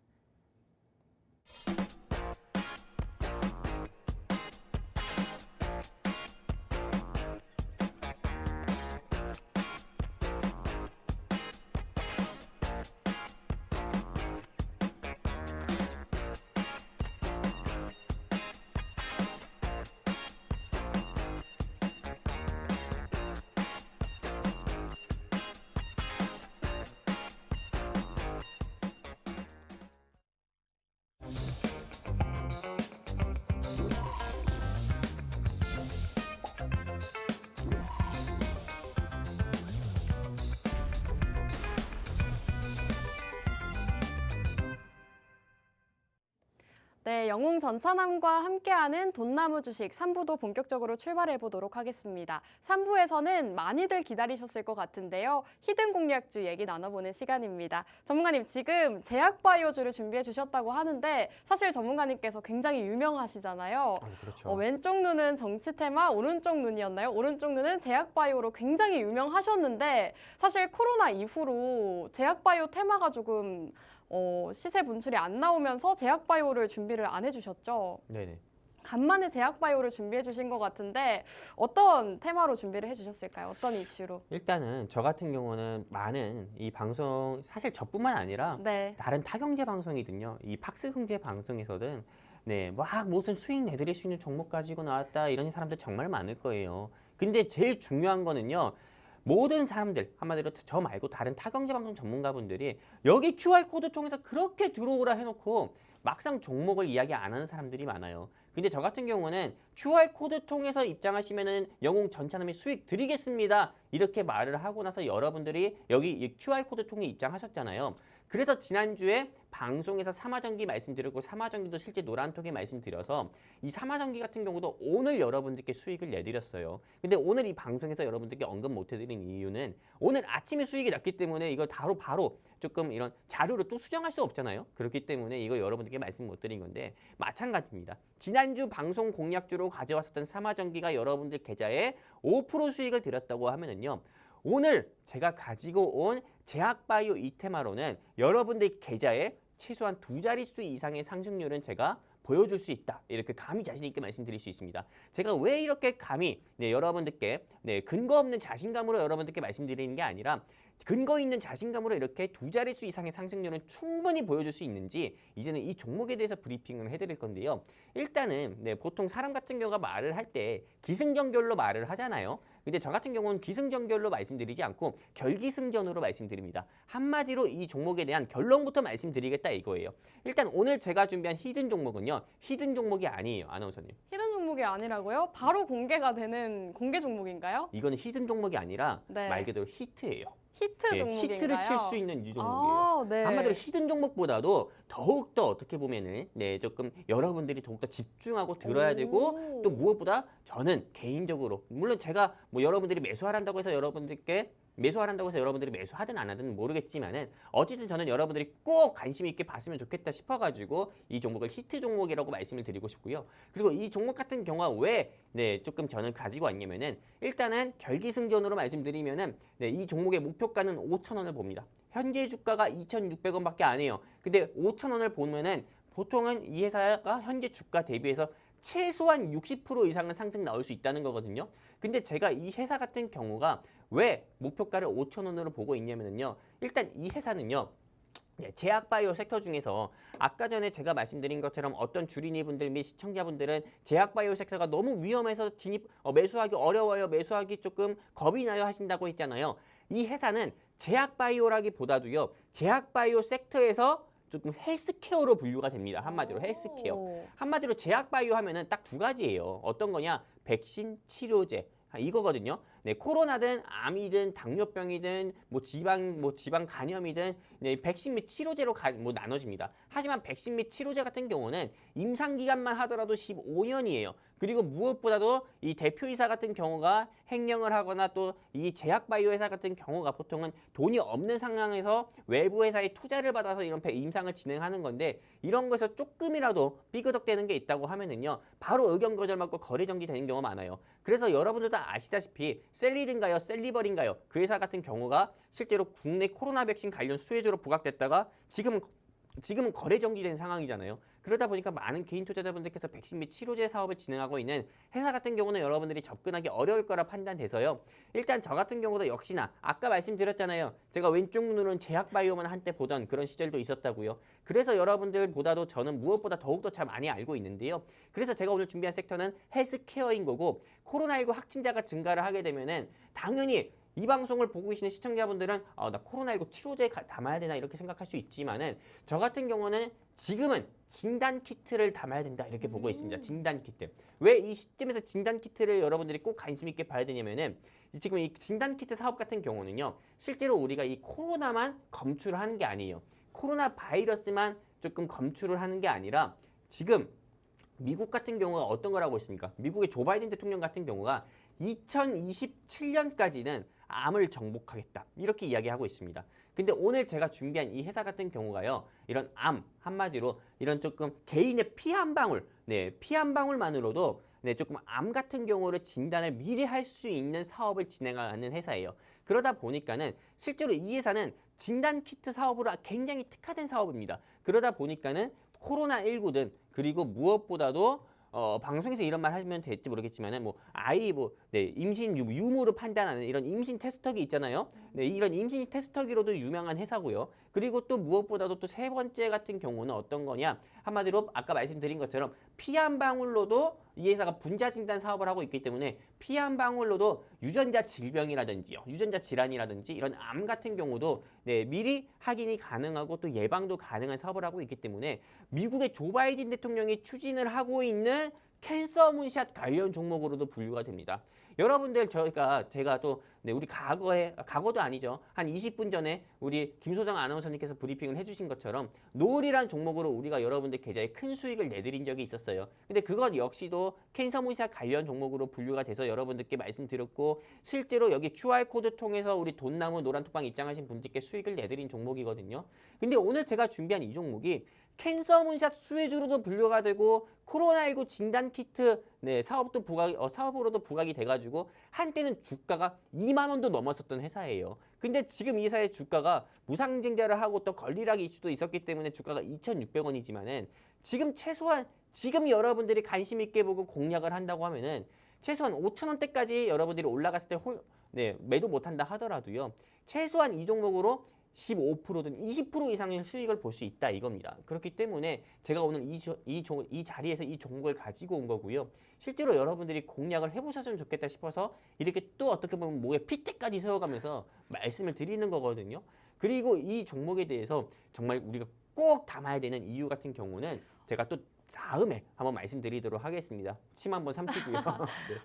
네, 영웅 전찬남과 함께하는 돈나무 주식 3부도 본격적으로 출발해 보도록 하겠습니다. 3부에서는 많이들 기다리셨을 것 같은데요. 히든 공략주 얘기 나눠보는 시간입니다. 전문가님, 지금 제약바이오주를 준비해 주셨다고 하는데 사실 전문가님께서 굉장히 유명하시잖아요. 그렇죠. 왼쪽 눈은 정치 테마, 오른쪽 눈이었나요? 오른쪽 눈은 제약바이오로 굉장히 유명하셨는데 사실 코로나 이후로 제약바이오 테마가 조금 시세 분출이 안 나오면서 제약바이오를 준비를 안 해주셨죠. 네네. 간만에 제약바이오를 준비해 주신 것 같은데 어떤 테마로 준비를 해주셨을까요? 어떤 이슈로? 일단은 저 같은 경우는 많은 이 방송 사실 저뿐만 아니라 네. 다른 타경제 방송이든요. 이 팍스흥제 방송에서든 네, 막 무슨 수익 내드릴 수 있는 종목 가지고 나왔다 이런 사람들 정말 많을 거예요. 근데 제일 중요한 거는요. 모든 사람들 한마디로 저 말고 다른 타경제 방송 전문가분들이 여기 QR코드 통해서 그렇게 들어오라 해놓고 막상 종목을 이야기 안 하는 사람들이 많아요. 근데 저 같은 경우는 QR코드 통해서 입장하시면은 영웅 전차남이 수익 드리겠습니다. 이렇게 말을 하고 나서 여러분들이 여기 이 QR코드 통해 입장하셨잖아요. 그래서 지난주에 방송에서 삼화전기 말씀드렸고 삼화전기도 실제 노란톡에 말씀드려서 이 삼화전기 같은 경우도 오늘 여러분들께 수익을 내드렸어요. 근데 오늘 이 방송에서 여러분들께 언급 못 해드린 이유는 오늘 아침에 수익이 났기 때문에 이걸 바로 조금 이런 자료로 또 수정할 수 없잖아요. 그렇기 때문에 이거 여러분들께 말씀 못 드린 건데 마찬가지입니다. 지난주 방송 공략주로 가져왔었던 삼화전기가 여러분들 계좌에 5% 수익을 드렸다고 하면은요. 오늘 제가 가지고 온 제약바이오 이테마로는 여러분들 계좌에 최소한 2자릿수 이상의 상승률은 제가 보여줄 수 있다. 이렇게 감히 자신 있게 말씀드릴 수 있습니다. 제가 왜 이렇게 감히 여러분들께 근거 없는 자신감으로 여러분들께 말씀드리는 게 아니라 근거 있는 자신감으로 이렇게 2자릿수 이상의 상승률은 충분히 보여줄 수 있는지 이제는 이 종목에 대해서 브리핑을 해드릴 건데요. 일단은 보통 사람 같은 경우가 말을 할 때 기승전결로 말을 하잖아요. 근데 저 같은 경우는 기승전결로 말씀드리지 않고 결기승전으로 말씀드립니다. 한마디로 이 종목에 대한 결론부터 말씀드리겠다 이거예요. 일단 오늘 제가 준비한 히든 종목은요. 히든 종목이 아니에요. 아나운서님. 히든 종목이 아니라고요? 바로 공개가 되는 공개 종목인가요? 이거는 히든 종목이 아니라 네. 말 그대로 히트예요. 히트 종목인가요? 히트를 칠 수 있는 이 종목이에요. 아, 네. 한마디로 히든 종목보다도 더욱더 어떻게 보면은 조금 여러분들이 더욱더 집중하고 들어야 되고 또 무엇보다 저는 개인적으로 물론 제가 뭐 여러분들이 매수하란다고 해서 여러분들께 매수하란다고 해서 여러분들이 매수하든 안 하든 모르겠지만은 어쨌든 저는 여러분들이 꼭 관심 있게 봤으면 좋겠다 싶어가지고 이 종목을 히트 종목이라고 말씀을 드리고 싶고요. 그리고 이 종목 같은 경우가 왜 조금 저는 가지고 왔냐면은 일단은 결기승전으로 말씀드리면은 이 종목의 목표가는 5,000원을 봅니다. 현재 주가가 2,600원밖에 안 해요. 근데 5,000원을 보면은 보통은 이 회사가 현재 주가 대비해서 최소한 60% 이상은 상승 나올 수 있다는 거거든요. 근데 제가 이 회사 같은 경우가 왜 목표가를 5,000원으로 보고 있냐면요. 일단 이 회사는요. 제약바이오 섹터 중에서 아까 전에 제가 말씀드린 것처럼 어떤 주린이분들 및 시청자분들은 제약바이오 섹터가 너무 위험해서 매수하기 어려워요. 매수하기 조금 겁이 나요 하신다고 했잖아요. 이 회사는 제약바이오라기보다도요. 제약바이오 섹터에서 조금 헬스케어로 분류가 됩니다. 한마디로 헬스케어. 한마디로 제약바이오 하면은 딱 2가지예요. 어떤 거냐? 백신, 치료제. 이거거든요. 코로나든 암이든 당뇨병이든 지방 간염이든 백신 및 치료제로 나눠집니다. 하지만 백신 및 치료제 같은 경우는 임상 기간만 하더라도 15년이에요. 그리고 무엇보다도 이 대표이사 같은 경우가 횡령을 하거나 또 이 제약바이오 회사 같은 경우가 보통은 돈이 없는 상황에서 외부 회사에 투자를 받아서 이런 임상을 진행하는 건데 이런 거에서 조금이라도 삐그덕대는 게 있다고 하면은요. 바로 의견 거절받고 거래 정지되는 경우가 많아요. 그래서 여러분들도 아시다시피 셀리든가요, 셀리버린가요? 그 회사 같은 경우가 실제로 국내 코로나 백신 관련 수혜주로 부각됐다가 지금은 거래 정지된 상황이잖아요. 그러다 보니까 많은 개인 투자자분들께서 백신 및 치료제 사업을 진행하고 있는 회사 같은 경우는 여러분들이 접근하기 어려울 거라 판단돼서요. 일단 저 같은 경우도 역시나 아까 말씀드렸잖아요. 제가 왼쪽 눈으로는 제약바이오만 한때 보던 그런 시절도 있었다고요. 그래서 여러분들보다도 저는 무엇보다 더욱더 잘 많이 알고 있는데요. 그래서 제가 오늘 준비한 섹터는 헬스케어인 거고 코로나19 확진자가 증가를 하게 되면은 당연히 이 방송을 보고 계시는 시청자분들은 나 코로나19 치료제에 담아야 되나 이렇게 생각할 수 있지만은 저 같은 경우는 지금은 진단키트를 담아야 된다 이렇게 보고 있습니다. 진단키트. 왜 이 시점에서 진단키트를 여러분들이 꼭 관심 있게 봐야 되냐면은 지금 이 진단키트 사업 같은 경우는요. 실제로 우리가 이 코로나만 검출을 하는 게 아니에요. 코로나 바이러스만 조금 검출을 하는 게 아니라 지금 미국 같은 경우가 어떤 거라고 있습니까? 미국의 조 바이든 대통령 같은 경우가 2027년까지는 암을 정복하겠다 이렇게 이야기하고 있습니다. 근데 오늘 제가 준비한 이 회사 같은 경우가요. 이런 암 한마디로 이런 조금 개인의 피 한 방울 피 한 방울만으로도 조금 암 같은 경우를 진단을 미리 할 수 있는 사업을 진행하는 회사예요. 그러다 보니까는 실제로 이 회사는 진단 키트 사업으로 굉장히 특화된 사업입니다. 그러다 보니까는 코로나19든 그리고 무엇보다도 방송에서 이런 말 하면 될지 모르겠지만은 뭐 아이 임신 유무를 판단하는 이런 임신 테스터기 있잖아요. 네, 이런 임신 테스터기로도 유명한 회사고요. 그리고 또 무엇보다도 또 세 번째 같은 경우는 어떤 거냐? 한마디로 아까 말씀드린 것처럼 피 한 방울로도 이 회사가 분자 진단 사업을 하고 있기 때문에 피 한 방울로도 유전자 질병이라든지요, 유전자 질환이라든지 이런 암 같은 경우도 네, 미리 확인이 가능하고 또 예방도 가능한 사업을 하고 있기 때문에 미국의 조 바이든 대통령이 추진을 하고 있는 캔서 문샷 관련 종목으로도 분류가 됩니다. 여러분들 제가 또 네, 우리 과거도 아니죠. 한 20분 전에 우리 김소정 아나운서님께서 브리핑을 해주신 것처럼 노을이란 종목으로 우리가 여러분들 계좌에 큰 수익을 내드린 적이 있었어요. 근데 그것 역시도 캔서 문샷 관련 종목으로 분류가 돼서 여러분들께 말씀드렸고 실제로 여기 QR코드 통해서 우리 돈나무 노란톡방 입장하신 분들께 수익을 내드린 종목이거든요. 근데 오늘 제가 준비한 이 종목이 캔서 문샷 수혜주로도 분류가 되고 코로나19 진단 키트 네, 사업으로도 부각이 돼가지고 한때는 주가가 2만 원도 넘었었던 회사예요. 근데 지금 이 회사의 주가가 무상증자를 하고 또 권리락 이슈도 있었기 때문에 주가가 2,600원이지만은 지금 여러분들이 관심 있게 보고 공략을 한다고 하면은 최소한 5,000원대까지 여러분들이 올라갔을 때 매도 못한다 하더라도요. 최소한 이 종목으로 15%든 20% 이상의 수익을 볼 수 있다 이겁니다. 그렇기 때문에 제가 오늘 이 자리에서 이 종목을 가지고 온 거고요. 실제로 여러분들이 공략을 해보셨으면 좋겠다 싶어서 이렇게 또 어떻게 보면 목에 핏대까지 세워가면서 말씀을 드리는 거거든요. 그리고 이 종목에 대해서 정말 우리가 꼭 담아야 되는 이유 같은 경우는 제가 또 다음에 한번 말씀드리도록 하겠습니다. 침 한번 삼키고요.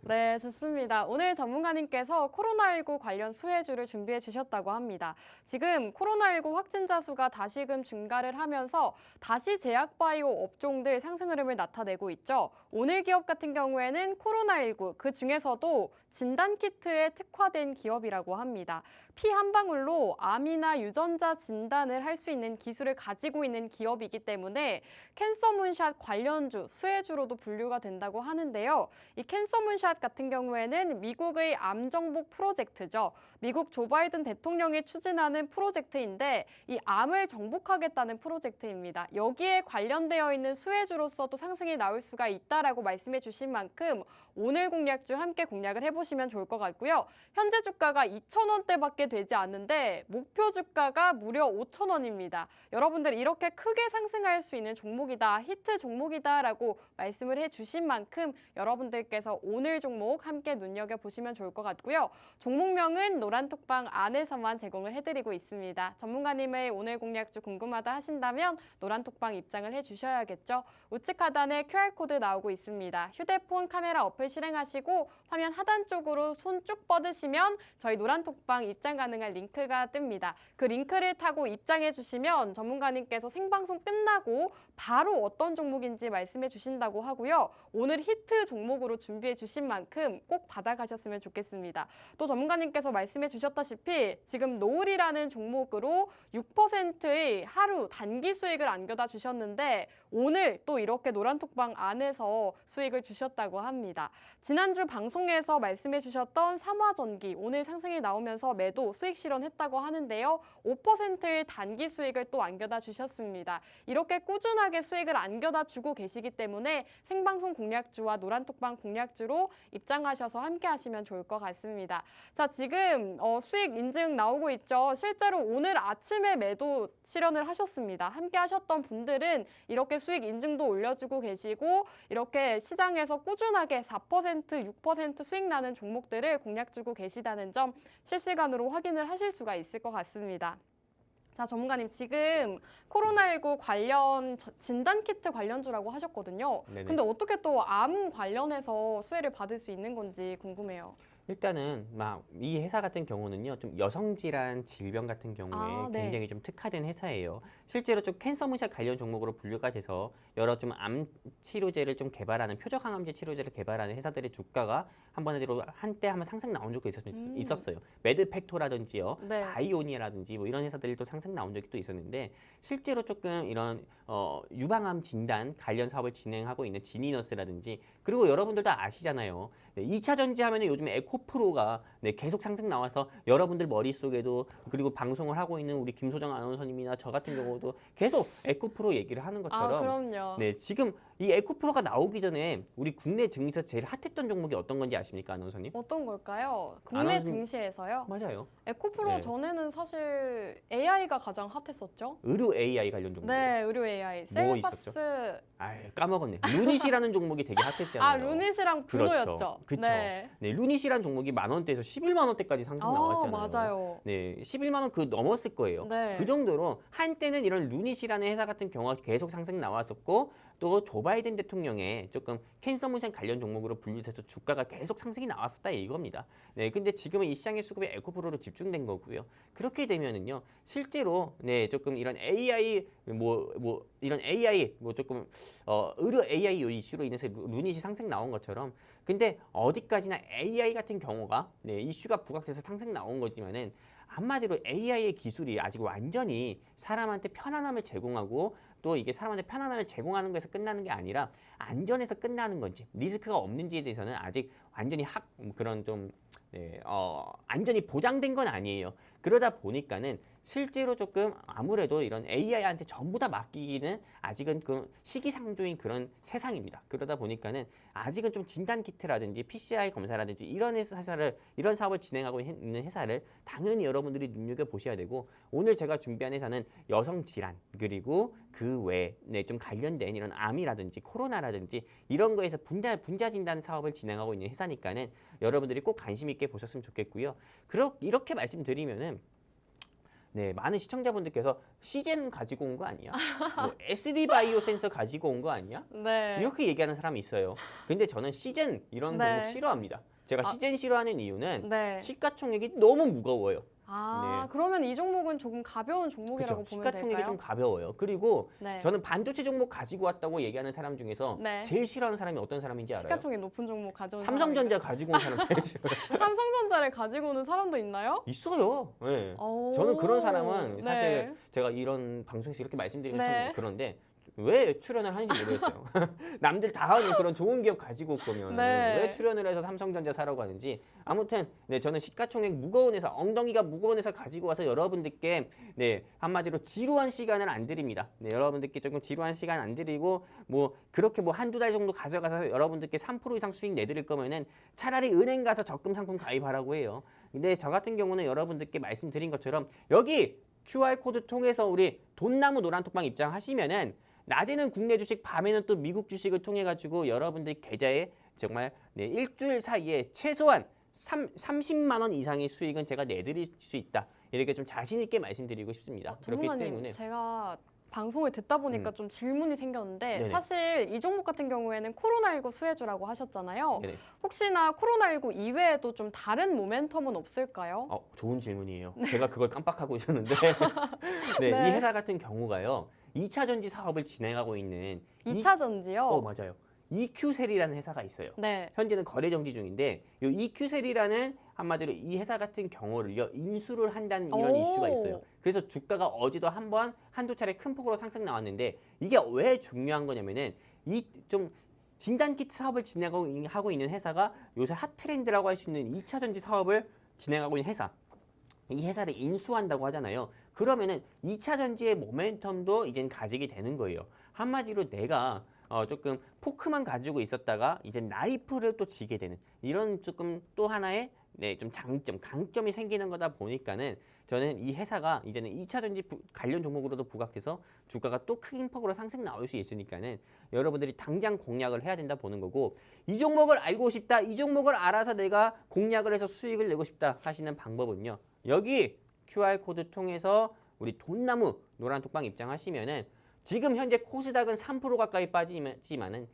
네, 좋습니다. 오늘 전문가님께서 코로나19 관련 수혜주를 준비해 주셨다고 합니다. 지금 코로나19 확진자 수가 다시금 증가를 하면서 다시 제약바이오 업종들 상승 흐름을 나타내고 있죠. 오늘 기업 같은 경우에는 코로나19, 그 중에서도 진단키트에 특화된 기업이라고 합니다. 피 한 방울로 암이나 유전자 진단을 할 수 있는 기술을 가지고 있는 기업이기 때문에 캔서 문샷 관련주, 수혜주로도 분류가 된다고 하는데요. 이 캔서 문샷 같은 경우에는 미국의 암 정복 프로젝트죠. 미국 조 바이든 대통령이 추진하는 프로젝트인데 이 암을 정복하겠다는 프로젝트입니다. 여기에 관련되어 있는 수혜주로서도 상승이 나올 수가 있다라고 말씀해 주신 만큼 오늘 공략주 함께 공략을 해보시면 좋을 것 같고요. 현재 주가가 2,000원대밖에 되지 않는데 목표 주가가 무려 5,000원입니다. 여러분들 이렇게 크게 상승할 수 있는 종목이다, 히트 종목이다라고 말씀을 해주신 만큼 여러분들께서 오늘 종목 함께 눈여겨보시면 좋을 것 같고요. 종목명은 노란톡방 안에서만 제공을 해드리고 있습니다. 전문가님의 오늘 공략주 궁금하다 하신다면 노란톡방 입장을 해주셔야겠죠. 우측 하단에 QR코드 나오고 있습니다. 휴대폰 카메라 어플 실행하시고 화면 하단 쪽으로 손 쭉 뻗으시면 저희 노란톡방 입장 가능한 링크가 뜹니다. 그 링크를 타고 입장해 주시면 전문가님께서 생방송 끝나고 바로 어떤 종목인지 말씀해 주신다고 하고요. 오늘 히트 종목으로 준비해 주신 만큼 꼭 받아가셨으면 좋겠습니다. 또 전문가님께서 말씀해 주셨다시피 지금 노을이라는 종목으로 6%의 하루 단기 수익을 안겨다 주셨는데 오늘 또 이렇게 노란톡방 안에서 수익을 주셨다고 합니다. 지난주 방송에서 말씀해 주셨던 삼화전기 오늘 상승이 나오면서 매도 수익 실현했다고 하는데요. 5%의 단기 수익을 또 안겨다 주셨습니다. 이렇게 꾸준하게 수익을 안겨다 주고 계시기 때문에 생방송 공략주와 노란톡방 공략주로 입장하셔서 함께 하시면 좋을 것 같습니다. 자, 지금 수익 인증 나오고 있죠. 실제로 오늘 아침에 매도 실현을 하셨습니다. 함께 하셨던 분들은 이렇게 수익 인증도 올려주고 계시고 이렇게 시장에서 꾸준하게 4%, 6% 수익 나는 종목들을 공략 주고 계시다는 점 실시간으로 확인을 하실 수가 있을 것 같습니다. 자, 전문가님 지금 코로나19 관련 진단키트 관련주라고 하셨거든요. 네네. 근데 어떻게 또 암 관련해서 수혜를 받을 수 있는 건지 궁금해요. 일단은 이 회사 같은 경우는요, 좀 여성 질환 질병 같은 경우에 네. 굉장히 좀 특화된 회사예요. 실제로 좀 캔서 문샷 관련 종목으로 분류가 돼서 여러 좀 암 치료제를 좀 개발하는 표적 항암제 치료제를 개발하는 회사들의 주가가 한때 한번 상승 나온 적도 있었어요. 매드팩토라든지요, 네. 바이오니아라든지 뭐 이런 회사들이 또 상승 나온 적이 또 있었는데 실제로 조금 이런 유방암 진단 관련 사업을 진행하고 있는 지니너스라든지 그리고 여러분들도 아시잖아요. 네, 2차 전지 하면은 요즘 에코프로가 네, 계속 상승 나와서 여러분들 머릿속에도 그리고 방송을 하고 있는 우리 김소정 아나운서님이나 저 같은 경우도 계속 에코프로 얘기를 하는 아, 것처럼 그럼요. 네, 지금 이 에코프로가 나오기 전에 우리 국내 증시에서 제일 핫했던 종목이 어떤 건지 아십니까, 아나운서님? 어떤 걸까요? 국내 아나운서님- 증시에서요? 맞아요. 에코프로 네. 전에는 사실 AI가 가장 핫했었죠. 의료 AI 관련 종목. 네, 의료 AI. 뭐 셀바스. 아, 까먹었네. 루닛이라는 종목이 되게 핫했잖아요. 아, 루닛이랑 그렇죠. 분호였죠. 그쵸. 네. 네, 루닛이란 종목이 10,000원대에서 11만 원대까지 상승 나왔잖아요. 맞아요. 네, 11만 원 그 넘었을 거예요. 네. 그 정도로 한때는 이런 루닛이라는 회사 같은 경우가 계속 상승 나왔었고 또 조 바이든 대통령의 조금 캔서 문신 관련 종목으로 분류돼서 주가가 계속 상승이 나왔었다 이겁니다. 네, 근데 지금은 이 시장의 수급이 에코프로로 집중된 거고요. 그렇게 되면은요, 실제로 네 조금 이런 AI 이런 AI 조금 의료 AI 요 이슈로 인해서 루닛이 상승 나온 것처럼 근데 어디까지나 AI 같은 경우가 네, 이슈가 부각돼서 상승 나온 거지만은 한마디로 AI의 기술이 아직 완전히 사람한테 편안함을 제공하고 또 이게 사람한테 편안함을 제공하는 것에서 끝나는 게 아니라 안전에서 끝나는 건지 리스크가 없는지에 대해서는 아직 완전히 그런 좀 안전이 보장된 건 아니에요. 그러다 보니까는 실제로 조금 아무래도 이런 AI한테 전부 다 맡기기는 아직은 그 시기상조인 그런 세상입니다. 그러다 보니까는 아직은 좀 진단키트라든지 PCR 검사라든지 이런 사업을 진행하고 있는 회사를 당연히 여러분들이 눈여겨보셔야 되고 오늘 제가 준비한 회사는 여성질환 그리고 그 외에 좀 관련된 이런 암이라든지 코로나라든지 이런 거에서 분자 진단 사업을 진행하고 있는 회사니까는 여러분들이 꼭 관심 있게 보셨으면 좋겠고요. 이렇게 말씀드리면은 네, 많은 시청자분들께서 시젠 가지고 온 거 아니야? 뭐 SD 바이오 센서 가지고 온 거 아니야? 네. 이렇게 얘기하는 사람이 있어요. 근데 저는 시젠 이런 네. 종목 싫어합니다. 제가 시젠 싫어하는 이유는 네. 시가총액이 너무 무거워요. 아, 네. 그러면 이 종목은 조금 가벼운 종목이라고 그렇죠. 보면 시가총액이 될까요? 좀 가벼워요. 그리고 네. 저는 반도체 종목 가지고 왔다고 얘기하는 사람 중에서 네. 제일 싫어하는 사람이 어떤 사람인지 알아요? 시가총액 높은 종목 가져온 삼성전자 가지고 온 사람 제일 싫어요. 사람인가요? 삼성전자를 가지고 오는 사람도 있나요? 있어요. 네. 오. 저는 그런 사람은 사실 네. 제가 이런 방송에서 이렇게 말씀드리면 네. 좀 그런데 왜 출연을 하는지 모르겠어요. 남들 다 하는 그런 좋은 기업 가지고 올 거면 네. 왜 출연을 해서 삼성전자 사라고 하는지 아무튼 네 저는 시가총액 무거운 회사 엉덩이가 무거운 회사 가지고 와서 여러분들께 네 한마디로 지루한 시간을 안 드립니다. 네 여러분들께 조금 지루한 시간 안 드리고 뭐 그렇게 뭐 한두 달 정도 가져가서 여러분들께 3% 이상 수익 내드릴 거면은 차라리 은행 가서 적금 상품 가입하라고 해요. 근데 저 같은 경우는 여러분들께 말씀드린 것처럼 여기 QR코드 통해서 우리 돈나무 노란톡방 입장하시면은 낮에는 국내 주식, 밤에는 또 미국 주식을 통해 가지고 여러분들 계좌에 정말 네, 일주일 사이에 최소한 30만 원 이상의 수익은 제가 내드릴 수 있다. 이렇게 좀 자신 있게 말씀드리고 싶습니다. 그렇기 전문가님, 때문에 제가 방송을 듣다 보니까 좀 질문이 생겼는데 네네. 사실 이 종목 같은 경우에는 코로나19 수혜주라고 하셨잖아요. 네네. 혹시나 코로나19 이외에도 좀 다른 모멘텀은 없을까요? 좋은 질문이에요. 제가 그걸 깜빡하고 있었는데 네, 네. 이 회사 같은 경우가요. 2차 전지 사업을 진행하고 있는 2차 전지요? 맞아요. EQ셀이라는 회사가 있어요. 네. 현재는 거래 정지 중인데 이 EQ셀이라는 한마디로 이 회사 같은 경우를요 인수를 한다는 이런 오. 이슈가 있어요. 그래서 주가가 어제도 한두 차례 큰 폭으로 상승 나왔는데 이게 왜 중요한 거냐면은 이 좀 진단키트 사업을 진행하고 있는 회사가 요새 핫 트렌드라고 할 수 있는 2차 전지 사업을 진행하고 있는 회사. 이 회사를 인수한다고 하잖아요. 그러면은 2차 전지의 모멘텀도 이젠 가지게 되는 거예요. 한마디로 내가 조금 포크만 가지고 있었다가 이제 나이프를 또 지게 되는 이런 조금 또 하나의 좀 강점이 생기는 거다 보니까는 저는 이 회사가 이제는 2차 전지 관련 종목으로도 부각해서 주가가 또 큰 폭으로 상승 나올 수 있으니까는 여러분들이 당장 공략을 해야 된다 보는 거고 이 종목을 알고 싶다, 이 종목을 알아서 내가 공략을 해서 수익을 내고 싶다 하시는 방법은요. 여기 QR코드 통해서 우리 돈나무 노란톡방 입장하시면은 지금 현재 코스닥은 3% 가까이 빠지지만은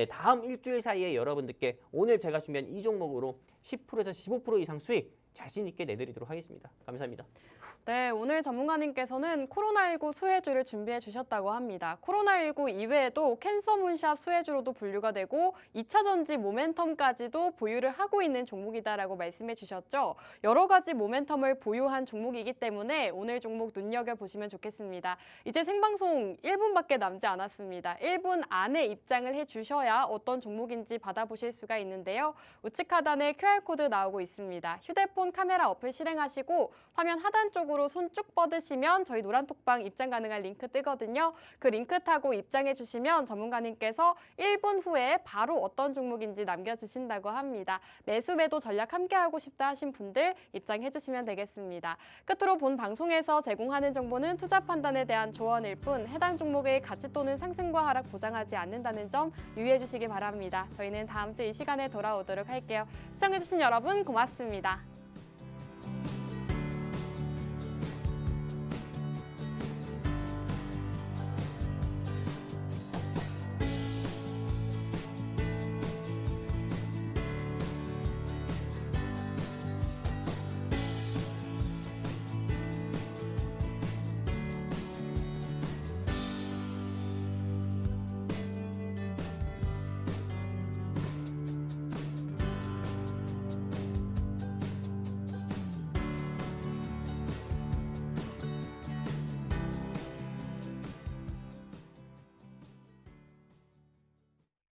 다음 일주일 사이에 여러분들께 오늘 제가 준비한 이 종목으로 10%에서 15% 이상 수익 자신 있게 내드리도록 하겠습니다. 감사합니다. 네, 오늘 전문가님께서는 코로나19 수혜주를 준비해 주셨다고 합니다. 코로나19 이외에도 캔서 문샷 수혜주로도 분류가 되고 2차 전지 모멘텀까지도 보유를 하고 있는 종목이다라고 말씀해 주셨죠. 여러 가지 모멘텀을 보유한 종목이기 때문에 오늘 종목 눈여겨보시면 좋겠습니다. 이제 생방송 1분밖에 남지 않았습니다. 1분 안에 입장을 해주셔야 어떤 종목인지 받아보실 수가 있는데요. 우측 하단에 QR코드 나오고 있습니다. 휴대폰 카메라 어플 실행하시고 화면 하단 쪽으로 손 쭉 뻗으시면 저희 노란톡방 입장 가능한 링크 뜨거든요. 그 링크 타고 입장해 주시면 전문가님께서 1분 후에 바로 어떤 종목인지 남겨주신다고 합니다. 매수 매도 전략 함께하고 싶다 하신 분들 입장해 주시면 되겠습니다. 끝으로 본 방송에서 제공하는 정보는 투자 판단에 대한 조언일 뿐 해당 종목의 가치 또는 상승과 하락 보장하지 않는다는 점 유의해 주시기 바랍니다. 저희는 다음 주 이 시간에 돌아오도록 할게요. 시청해 주신 여러분 고맙습니다.